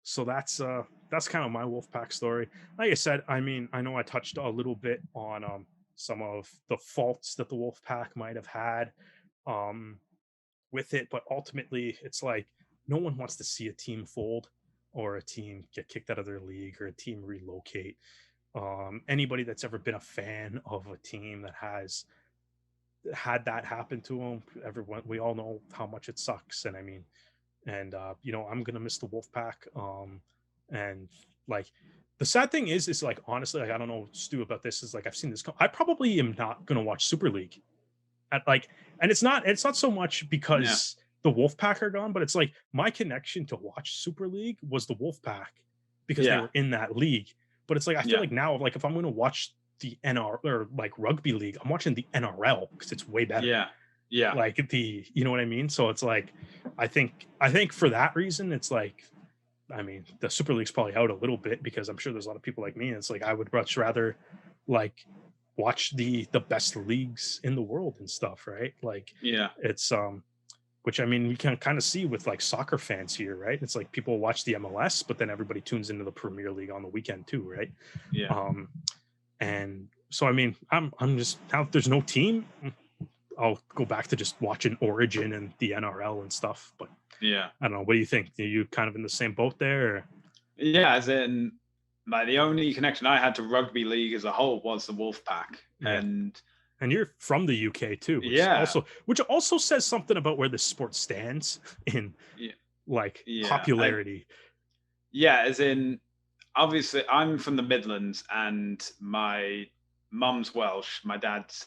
So that's kind of my Wolfpack story. Like I said, I mean, I know I touched a little bit on some of the faults that the Wolfpack might have had with it, but ultimately it's like no one wants to see a team fold or a team get kicked out of their league or a team relocate. Anybody that's ever been a fan of a team that has had that happen to them, we all know how much it sucks. And I mean, and I'm gonna miss the Wolfpack. And like the sad thing is like honestly, like I don't know, Stu, about this, is like I've seen this. I probably am not gonna watch Super League and it's not so much because the Wolfpack are gone, but it's like my connection to watch Super League was the Wolfpack because they were in that league. But it's like I feel like now, like if I'm going to watch the NR or like rugby league, I'm watching the NRL because it's way better. Like you know what I mean? So it's like I think for that reason, it's like, I mean, the Super League's probably out a little bit because I'm sure there's a lot of people like me. And it's like I would much rather like watch the best leagues in the world and stuff, right? Like it's which I mean we can kind of see with like soccer fans here, right? It's like people watch the MLS, but then everybody tunes into the Premier League on the weekend too, right? And so I mean I'm just, now if there's no team, I'll go back to just watching Origin and the NRL and stuff. But I don't know, what do you think? Are you kind of in the same boat there, or? As in the only connection I had to rugby league as a whole was the Wolfpack. And you're from the UK too, which also says something about where the sport stands in popularity. As in, obviously I'm from the Midlands and my mum's Welsh. My dad's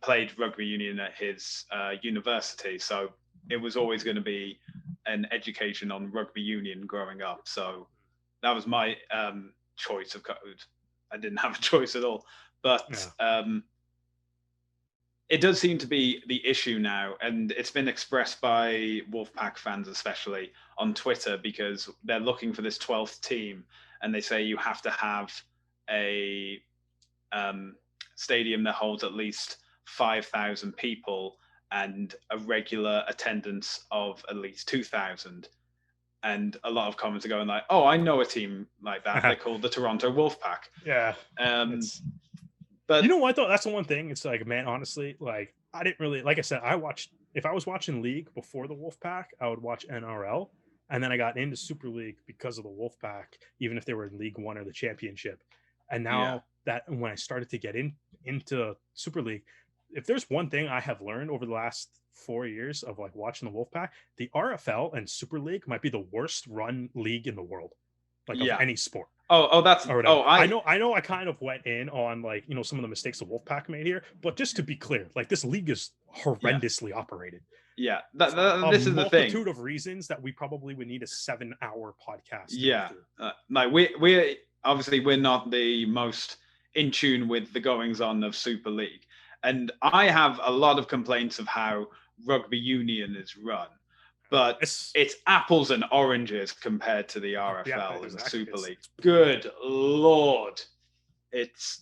played rugby union at his university, so it was always going to be an education on rugby union growing up. So that was my choice of code. I didn't have a choice at all. But it does seem to be the issue now, and it's been expressed by Wolfpack fans, especially on Twitter, because they're looking for this 12th team, and they say you have to have a stadium that holds at least 5,000 people and a regular attendance of at least 2,000. And a lot of comments are going like, "Oh, I know a team like that. They're called the Toronto Wolfpack." Yeah. But you know what though? That's the one thing. It's like, man, honestly, like I didn't really, like I said, if I was watching League before the Wolfpack, I would watch NRL, and then I got into Super League because of the Wolfpack, even if they were in League One or the Championship. And now that when I started to get into Super League, if there's one thing I have learned over the last 4 years of like watching the Wolfpack, the RFL and Super League might be the worst run league in the world, like of any sport. I know I kind of went in on like, you know, some of the mistakes the Wolfpack made here, but just to be clear, like this league is horrendously operated. Yeah, this is the thing. A multitude of reasons that we probably would need a 7-hour podcast. Yeah, like we're obviously we're not the most in tune with the goings on of Super League, and I have a lot of complaints of how rugby union is run. But it's apples and oranges compared to the RFL and the Super League. Good Lord. It's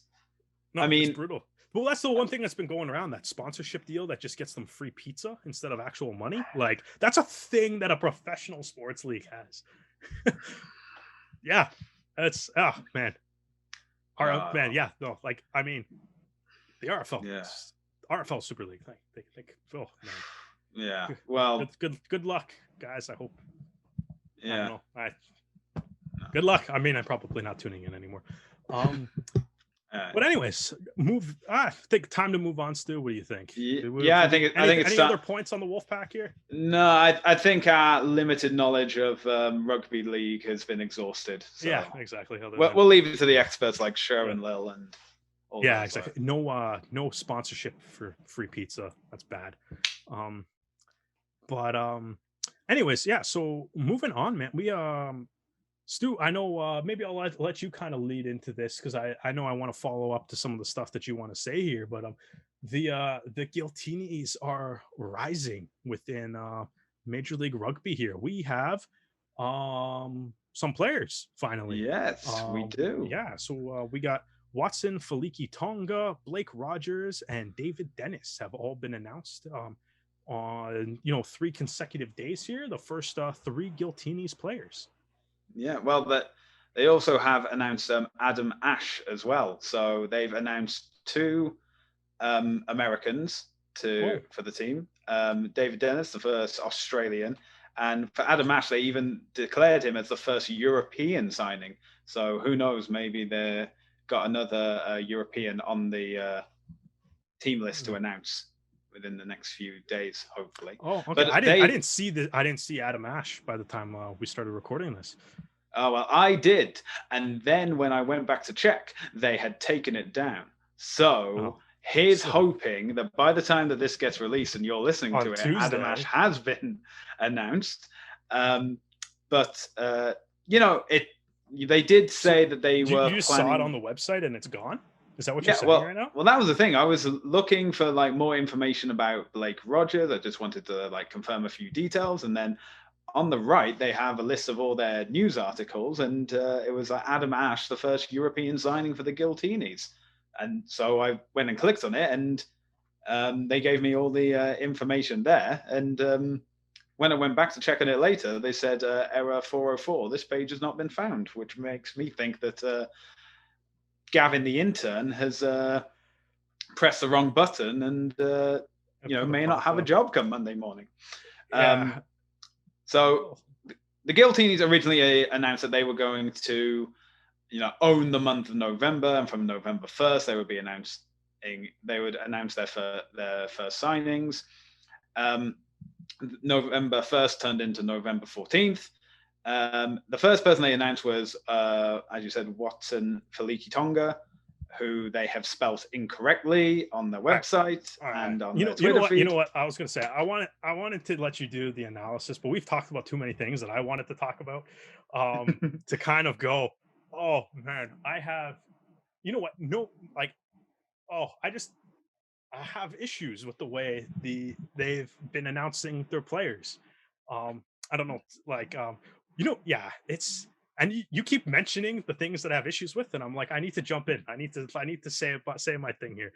brutal. Well, that's the one thing that's been going around, that sponsorship deal that just gets them free pizza instead of actual money. Like, that's a thing that a professional sports league has. Yeah. That's, man. Man, yeah. No, like, I mean, the RFL. RFL Super League. They man. Yeah. Well, good luck, guys. I hope. Yeah. I don't know. Good luck. I mean, I'm probably not tuning in anymore. But anyways, think time to move on, Stu. What do you think? I think it's any other points on the Wolfpack here? No, I think our limited knowledge of rugby league has been exhausted. So yeah, exactly. We'll leave it to the experts like Sher and Lil and all that. Exactly. No sponsorship for free pizza. That's bad. But anyways, so moving on, man. We Stu, I know maybe I'll let you kind of lead into this because I know I want to follow up to some of the stuff that you want to say here, but the Giltinis are rising within Major League Rugby here. We have some players finally. Yes, we do. Yeah, so we got Watson, Feliki Tonga, Blake Rogers, and David Dennis have all been announced on 3 consecutive days here. The first 3 Giltinis players. Yeah, well, they also have announced Adam Ash as well. So they've announced 2 Americans for the team. David Dennis, the first Australian, and for Adam Ash, they even declared him as the first European signing. So who knows? Maybe they got another European on the team list to announce within the next few days, hopefully. Oh, okay. But I didn't see Adam Ash by the time we started recording this. Oh, well, I did. And then when I went back to check, they had taken it down. So here's hoping that by the time that this gets released and you're listening to it, Tuesday, Adam Ash has been announced. But they did say that they were. You saw it on the website and it's gone? Is that what you're saying right now? Well, that was the thing. I was looking for like more information about Blake Rogers. I just wanted to like confirm a few details, and then on the right they have a list of all their news articles, and it was like Adam Ash, the first European signing for the Giltinis, and so I went and clicked on it, and they gave me all the information there, and when I went back to check on it later, they said error 404. This page has not been found, which makes me think that. Gavin, the intern, has pressed the wrong button and may not have a job come Monday morning. So the Giltinis originally announced that they were going to, own the month of November, and from November 1st they would announce their first signings. November 1st turned into November 14th. The first person they announced was, as you said, Watson Feliki Tonga, who they have spelt incorrectly on their website and on their Twitter feed. You know what? I was going to say, I wanted to let you do the analysis, but we've talked about too many things that I wanted to talk about to kind of go, oh man, I have, I have issues with the way they've been announcing their players. I don't know, it's and you keep mentioning the things that I have issues with, and I'm like, I need to jump in. I need to say my thing here.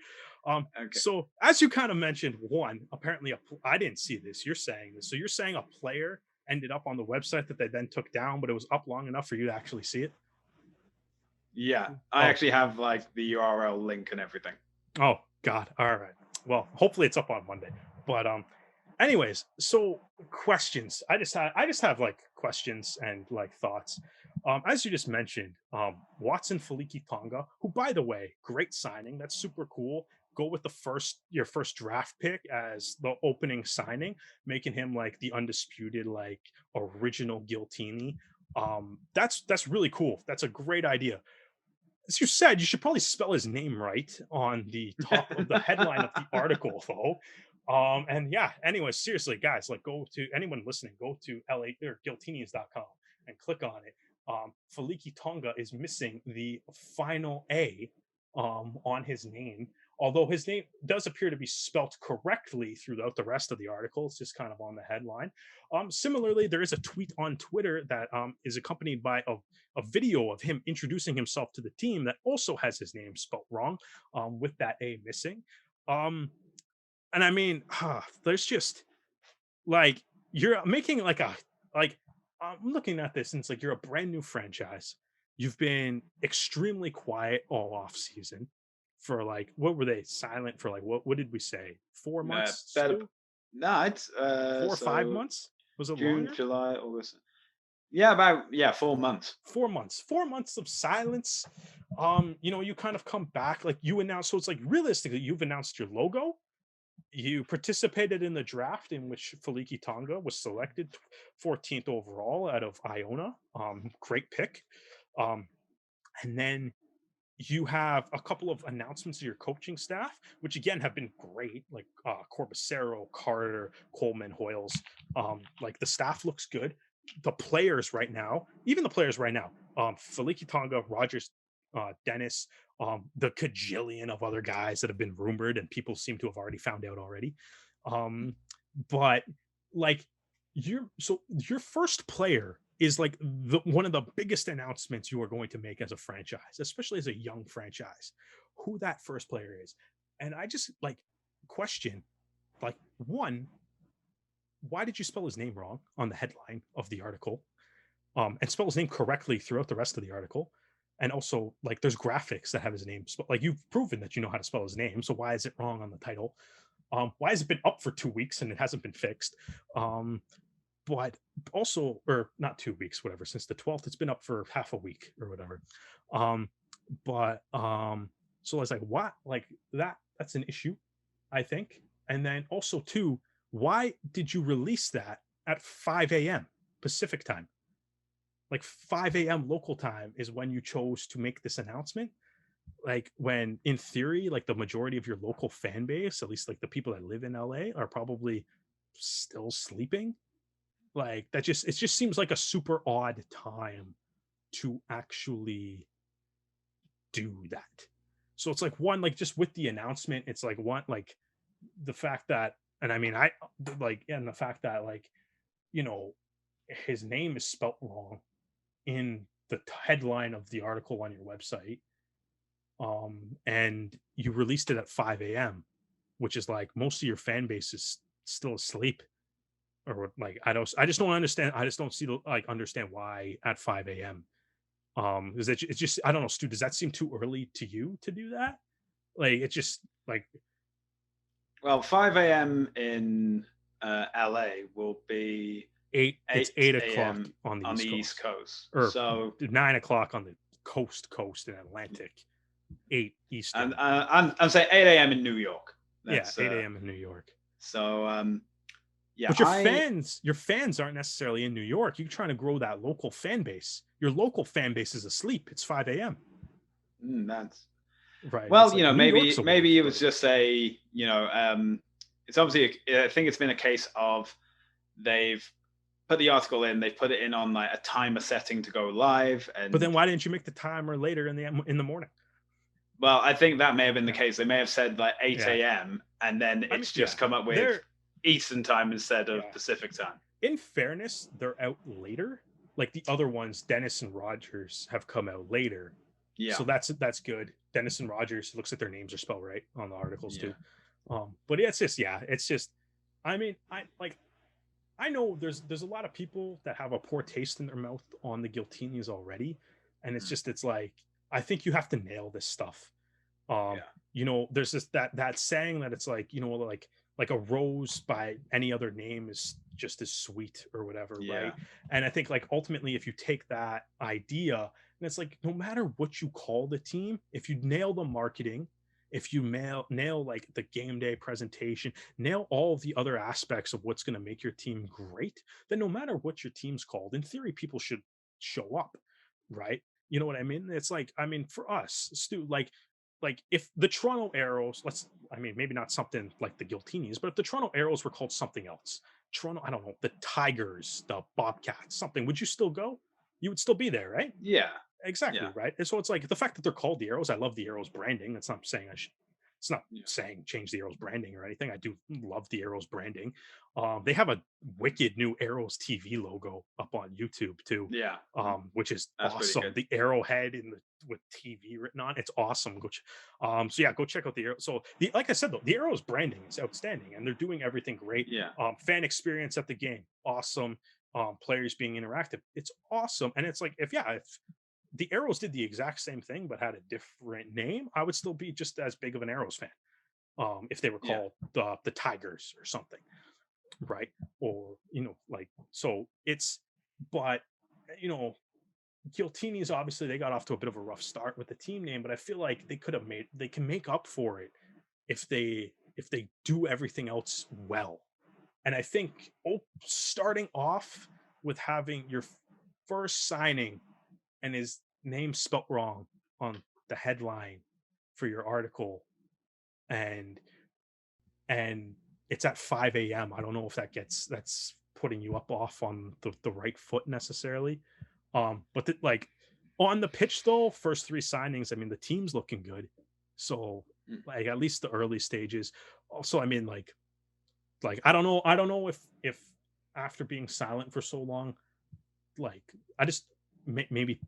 Okay. So as you kind of mentioned, one, apparently I didn't see this. You're saying this. So you're saying a player ended up on the website that they then took down, but it was up long enough for you to actually see it? Yeah, I actually have like the URL link and everything. Oh God. All right. Well, hopefully it's up on Monday. But anyways, so questions. I just have like questions and like thoughts. As you just mentioned, Watson Faliki Tonga, who by the way, great signing. That's super cool. Go with your first draft pick as the opening signing, making him like the undisputed, like original Giltini. That's really cool. That's a great idea. As you said, you should probably spell his name right on the top of the headline of the article, though. And yeah, anyway, seriously, guys, like go to anyone listening, go to LA or Giltinis.com and click on it. Faliki Tonga is missing the final A on his name, although his name does appear to be spelt correctly throughout the rest of the article. It's just kind of on the headline. Similarly, there is a tweet on Twitter that is accompanied by a video of him introducing himself to the team that also has his name spelt wrong, with that A missing. And I mean, there's just like you're making like I'm looking at this and it's like you're a brand new franchise. You've been extremely quiet all off season for like what were they silent for like what did we say 4 months? No, it's 4 or 5 months. Was it June, longer? July, August? Yeah, about 4 months. 4 months. 4 months of silence. You kind of come back like you announced. So it's like realistically, you've announced your logo. You participated in the draft in which Faliki Tonga was selected 14th overall out of Iona. Great pick. And then you have a couple of announcements of your coaching staff, which again have been great, like Corbacero, Carter, Coleman, Hoyles. Like the staff looks good. The players right now, Faliki Tonga, Rogers, Dennis, the cajillion of other guys that have been rumored and people seem to have already found out already. But like your first player is like one of the biggest announcements you are going to make as a franchise, especially as a young franchise, who that first player is. And I just like question, like, one, why did you spell his name wrong on the headline of the article? And spell his name correctly throughout the rest of the article. And also, like, there's graphics that have his name. Like, you've proven that you know how to spell his name. So why is it wrong on the title? Why has it been up for 2 weeks and it hasn't been fixed? But also, or not 2 weeks, whatever, since the 12th, it's been up for half a week or whatever. So I was like, what? Like that's an issue, I think. And then also too, why did you release that at 5 a.m. Pacific time? Like 5 a.m. local time is when you chose to make this announcement. Like when in theory, like the majority of your local fan base, at least like the people that live in LA, are probably still sleeping. Like it just seems like a super odd time to actually do that. So it's like one, like just with the announcement, it's like one, like the fact that, and I mean, and the fact that like, his name is spelt wrong in the headline of the article on your website. And you released it at 5 a.m., which is like most of your fan base is still asleep. Or like I just don't understand. I just don't understand why at 5 a.m. Is it's just I don't know, Stu, does that seem too early to you to do that? Like it's just like, well, 5 a.m. in LA will be 8 o'clock on the East Coast. Or so 9 o'clock on the coast in Atlantic. 8 Eastern. And I'm saying 8 a.m. in New York. That's, 8 a.m. in New York. So yeah, but your fans aren't necessarily in New York. You're trying to grow that local fan base. Your local fan base is asleep. It's 5 a.m. That's right. Well, like maybe it was just it's obviously I think it's been a case of they've put the article in, they've put it in on like a timer setting to go live. But then why didn't you make the timer later in the morning? Well, I think that may have been the case. They may have said like 8 a.m. and then it's come up with Eastern time instead of Pacific time. In fairness, they're out later. like the other ones, Dennis and Rogers, have come out later. Yeah. So that's good. Dennis and Rogers, it looks like their names are spelled right on the articles Yeah. too. But it's just, I mean, I know there's a lot of people that have a poor taste in their mouth on the Giltinis already, and it's like, I think you have to nail this stuff. You know, there's this that saying that it's like, you know, like a rose by any other name is just as sweet or whatever, right? And I think like ultimately, if you take that idea, and it's like, no matter what you call the team, if you nail the marketing, if you nail like the game day presentation, nail all of the other aspects of what's going to make your team great, then no matter what your team's called, in theory, people should show up, right? You know what I mean? It's like, I mean, for us, Stu, like if the Toronto Arrows, I mean, maybe not something like the Giltinis, but if the Toronto Arrows were called something else, Toronto, I don't know, the Tigers, the Bobcats, something, would you still go? You would still be there, right? Yeah. Exactly, right. And so it's like the fact that they're called the Arrows. I love the Arrows branding. It's not saying I should. It's not saying change the Arrows branding or anything. I do love the Arrows branding. They have a wicked new Arrows TV logo up on YouTube too. Yeah. Which is That's awesome. The arrowhead with TV written on it's awesome. So yeah, go check out the Arrows. So like I said though, the Arrows branding is outstanding, and they're doing everything great. Yeah. Fan experience at the game, awesome. Players being interactive, it's awesome. And it's like if the Arrows did the exact same thing but had a different name, I would still be just as big of an Arrows fan. If they were called the Tigers or something, right? Or you know, like, so it's, but you know, Giltinis, obviously they got off to a bit of a rough start with the team name, but I feel like they can make up for it if they do everything else well. And I think starting off with having your first signing and his name spelt wrong on the headline for your article, and it's at 5 a.m. I don't know if that's putting you up off on the right foot necessarily. But like on the pitch though, first three signings, I mean the team's looking good. So like at least the early stages. Also, I mean like I don't know if after being silent for so long, like I just maybe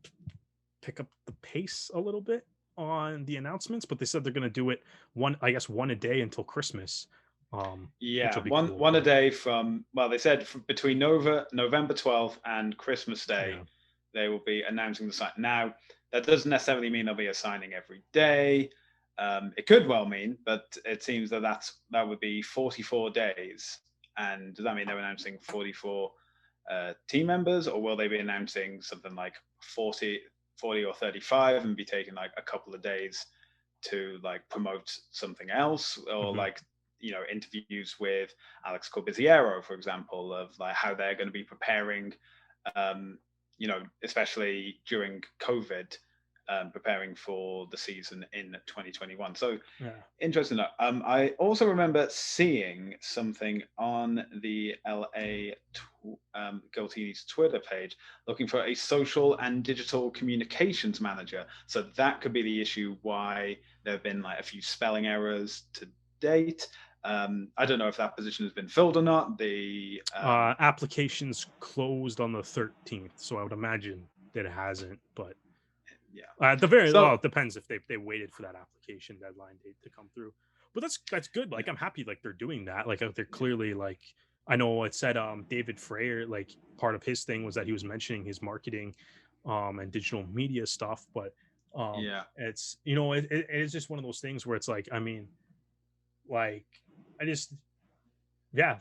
pick up the pace a little bit on the announcements, but they said they're going to do it one a day until Christmas. One cool. A day from, well, they said between November 12th and Christmas Day, they will be announcing the sign. Now, that doesn't necessarily mean there'll be a signing every day. It could well mean, but it seems that would be 44 days. And does that mean they're announcing 44 team members, or will they be announcing something like 40 or 35 and be taking like a couple of days to like promote something else, or like, you know, interviews with Alex Corbiziero, for example, of like how they're going to be preparing, you know, especially during COVID, preparing for the season in 2021. So interesting. I also remember seeing something on the LA Giltinis Twitter page looking for a social and digital communications manager. So that could be the issue why there have been like a few spelling errors to date. I don't know if that position has been filled or not. The applications closed on the 13th, so I would imagine that it hasn't, but it depends if they waited for that application deadline date to come through. But that's good. Like I'm happy like they're doing that. Like they're clearly like, I know it said David Freyer, like part of his thing was that he was mentioning his marketing and digital media stuff, but it's, you know, it is just one of those things where it's like, I mean, like I just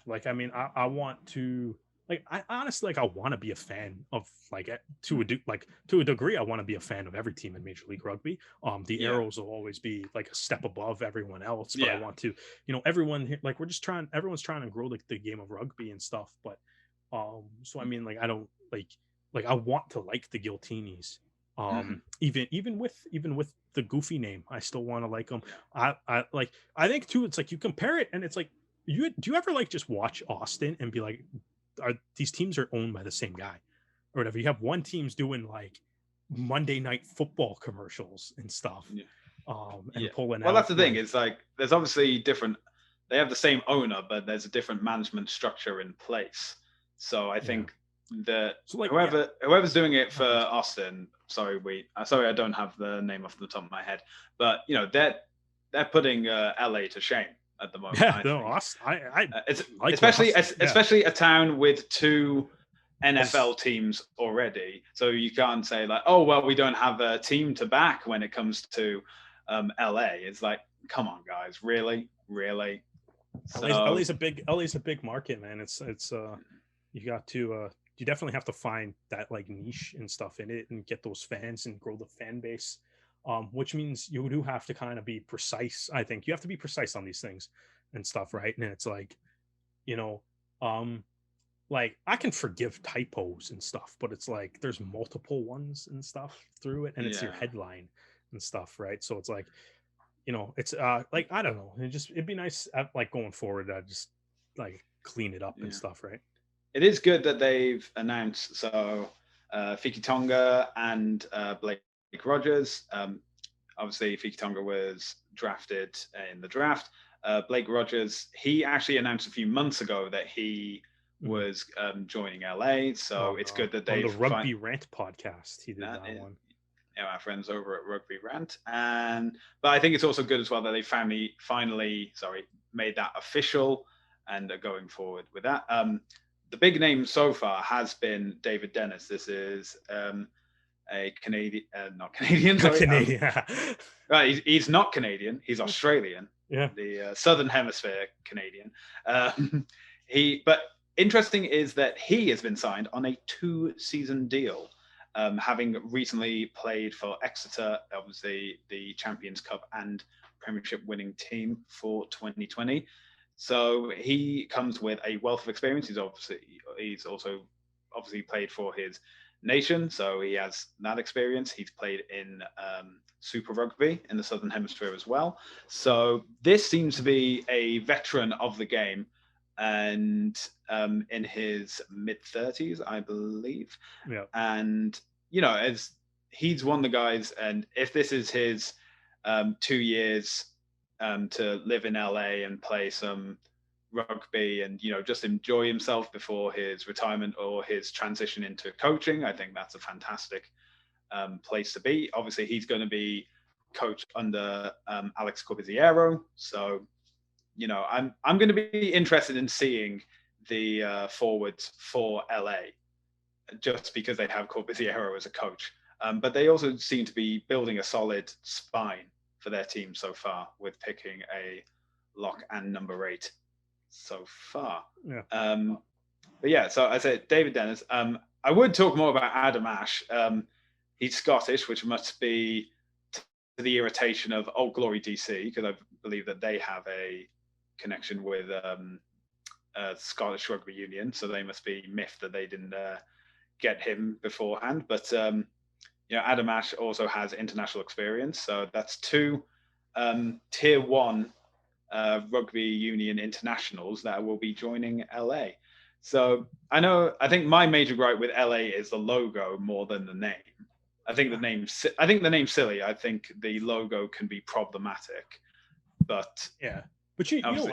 like I mean I want to, like I honestly, like I want to be a fan of like to a degree I want to be a fan of every team in Major League Rugby. The Arrows will always be like a step above everyone else, but I want to, you know, everyone here, like everyone's trying to grow like the game of rugby and stuff, but so I mean like I don't like I want to like the Giltinis, even with the goofy name I still want to like them. I think too, it's like you compare it and it's like, do you ever like just watch Austin and be like, these teams are owned by the same guy or whatever? You have one team's doing like Monday Night Football commercials and stuff, and pulling out. Well, that's the thing. It's like there's obviously different. They have the same owner, but there's a different management structure in place. So I think whoever's doing it for Austin. Sorry, I don't have the name off the top of my head, but they're putting LA to shame at the moment. Yeah, I no, think. Austin, I It's like especially a town with 2 NFL teams already, so you can't say like, oh well, we don't have a team to back when it comes to LA. It's like, come on, guys, really. So, LA's a big market, man. It's you got to you definitely have to find that like niche and stuff in it and get those fans and grow the fan base. Which means you do have to kind of be precise. I think you have to be precise on these things and stuff, right? And it's like, like I can forgive typos and stuff, but it's like there's multiple ones and stuff through it, and it's your headline and stuff, right? So it's like, it's like I don't know, it'd be nice like going forward just like clean it up and stuff, right? It is good that they've announced Fiki Tonga and Blake Rogers. Obviously, Fiki Tonga was drafted in the draft. Blake Rogers, he actually announced a few months ago that he was joining LA. So it's good that they've on the Rugby Rant podcast. He did that one. Our friends over at Rugby Rant, but I think it's also good as well that they finally made that official and are going forward with that. The big name so far has been David Dennis. This is a Canadian, not Canadian. Sorry. Canadian. Right, he's not Canadian. He's Australian. Yeah. The Southern Hemisphere Canadian. But interesting is that he has been signed on a 2-season deal, having recently played for Exeter, obviously the Champions Cup and Premiership winning team for 2020. So he comes with a wealth of experience. He's also obviously played for his nation, so he has that experience. He's played in Super Rugby in the Southern Hemisphere as well. So this seems to be a veteran of the game, and in his mid-30s, I believe. Yeah. And as he's one of the guys, and if this is his 2 years to live in LA and play some rugby and just enjoy himself before his retirement or his transition into coaching, I think that's a fantastic place to be. Obviously, he's going to be coached under Alex Corbiziero, so I'm going to be interested in seeing the forwards for LA, just because they have Corbiziero as a coach, but they also seem to be building a solid spine for their team so far, with picking a lock and number 8 so far. Yeah. But yeah, so I said David Dennis. I would talk more about Adam Ash. He's Scottish, which must be to the irritation of Old Glory DC, because I believe that they have a connection with Scottish Rugby Union, so they must be miffed that they didn't get him beforehand. But Adam Ash also has international experience, so that's 2 tier 1 rugby union internationals that will be joining LA. So I think my major gripe with LA is the logo more than the name. I think the name's silly. I think the logo can be problematic, but yeah. But you know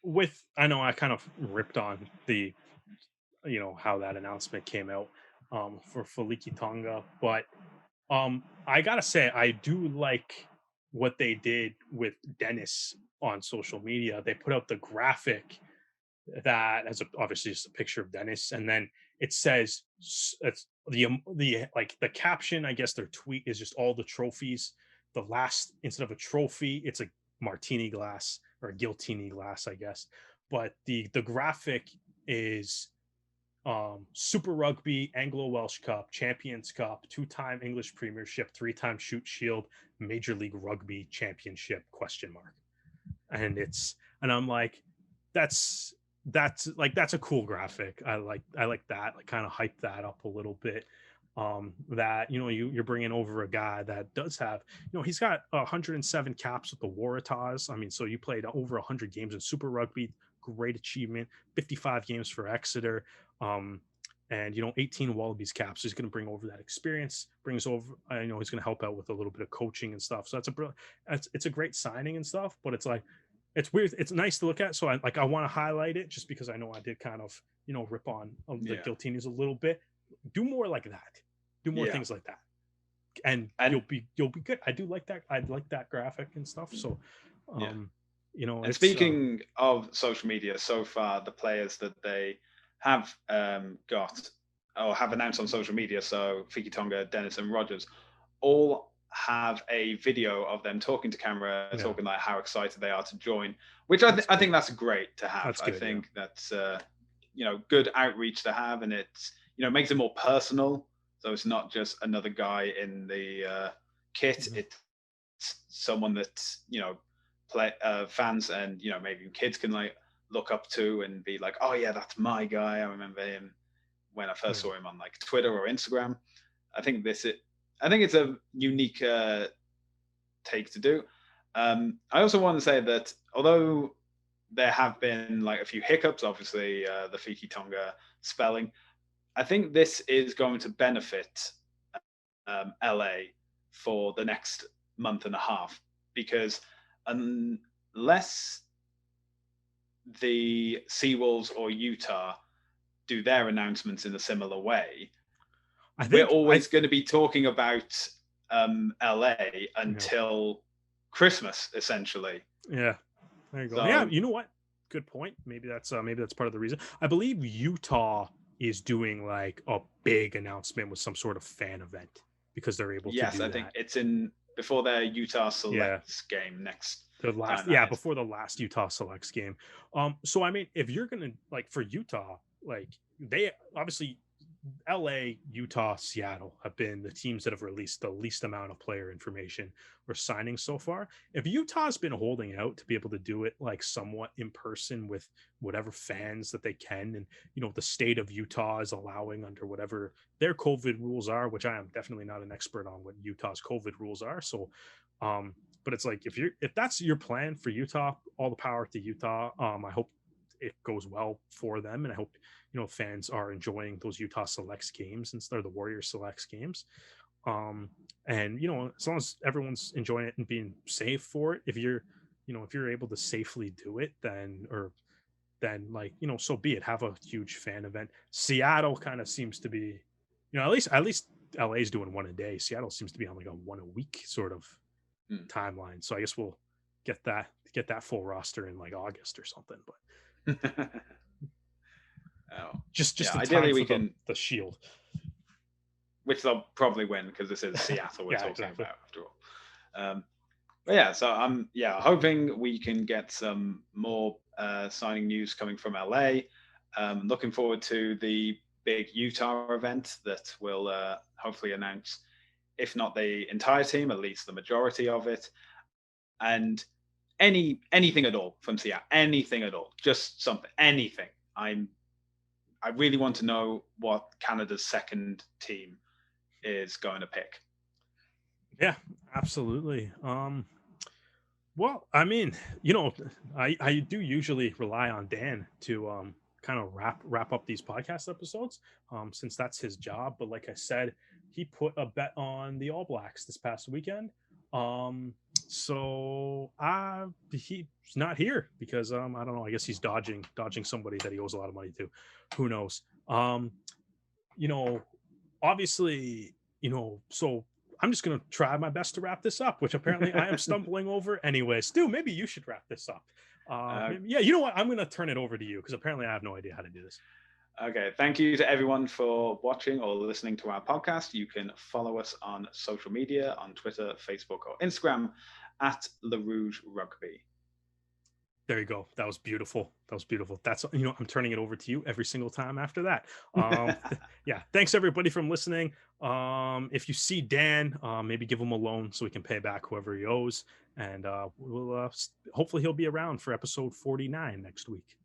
what? I know I kind of ripped on the how that announcement came out for Fiki Tonga, but I gotta say I do like what they did with Dennis on social media. They put out the graphic that has obviously just a picture of Dennis, and then it says it's the caption, I guess their tweet is just all the trophies. The last, instead of a trophy, it's a martini glass or a Giltini glass, I guess. But the graphic is Super Rugby, Anglo-Welsh Cup, Champions Cup, 2-time English Premiership, 3-time Shoot Shield, Major League Rugby Championship ? And I'm like, that's a cool graphic. I like that. Like, kind of hype that up a little bit. That you're bringing over a guy that does have, he's got 107 caps with the Waratahs. I mean, so you played over 100 games in Super Rugby, great achievement. 55 games for Exeter, and 18 Wallabies caps. So he's going to bring over that experience. Brings over, he's going to help out with a little bit of coaching and stuff. So it's a great signing and stuff. But it's like, it's weird. It's nice to look at. So I want to highlight it just because I know I did kind of, rip on the Giltinis a little bit. Do more like that. Do more things like that. And you'll be good. I do like that. I like that graphic and stuff. So, and speaking of social media, so far the players that they have got or have announced on social media, so Fiki Tonga, Dennis, and Rogers, all have a video of them talking to camera, talking like how excited they are to join, which I think that's great to have. That's good, I think that's good outreach to have, and it's makes it more personal. So it's not just another guy in the kit. It's someone that fans and maybe kids can like look up to and be like, oh yeah, that's my guy. I remember him when I first saw him on like Twitter or Instagram. I think it's a unique take to do. I also want to say that although there have been like a few hiccups, obviously the Fiki Tonga spelling, I think this is going to benefit LA for the next month and a half, because unless the Seawolves or Utah do their announcements in a similar way, we're always going to be talking about LA until Christmas, essentially. Yeah, there you go. So, yeah, you know what? Good point. Maybe that's part of the reason. I believe Utah is doing like a big announcement with some sort of fan event because they're able to do that. Yes, I think it's in before their Utah Selects game next. The last, before the last Utah Selects game. So I mean, if you're gonna like for Utah, like they obviously LA, Utah, Seattle have been the teams that have released the least amount of player information or signings so far. If Utah's been holding out to be able to do it like somewhat in person with whatever fans that they can, and the state of Utah is allowing under whatever their COVID rules are, which I am definitely not an expert on what Utah's COVID rules are. So but it's like if that's your plan for Utah, all the power to Utah. I hope it goes well for them, and I hope fans are enjoying those Utah Selects games instead of the Warriors Selects games. And as long as everyone's enjoying it and being safe for it, if you're able to safely do it, then like so be it. Have a huge fan event. Seattle kind of seems to be, at least LA's doing one a day. Seattle seems to be on like a one a week sort of timeline. So I guess we'll get that full roster in like August or something. But just ideally we can the Shield, which they'll probably win because this is Seattle we're talking about after all. But yeah, so I'm hoping we can get some more signing news coming from LA. Looking forward to the big Utah event that will hopefully announce, if not the entire team, at least the majority of it, and anything at all from Seattle, anything at all, just something, anything. I really want to know what Canada's second team is going to pick. Yeah, absolutely. Well, I mean, I do usually rely on Dan to kind of wrap up these podcast episodes, since that's his job. But like I said, he put a bet on the All Blacks this past weekend. So he's not here because I don't know. I guess he's dodging somebody that he owes a lot of money to. Who knows? Obviously, so I'm just gonna try my best to wrap this up, which apparently I am stumbling over anyway. Stu, maybe you should wrap this up. You know what? I'm gonna turn it over to you because apparently I have no idea how to do this. Okay, thank you to everyone for watching or listening to our podcast. You can follow us on social media, on Twitter, Facebook, or Instagram at Rouge Rugby. There you go. That was beautiful. That's, I'm turning it over to you every single time after that. Yeah. Thanks everybody from listening. If you see Dan, maybe give him a loan so he can pay back whoever he owes. And we'll hopefully he'll be around for episode 49 next week.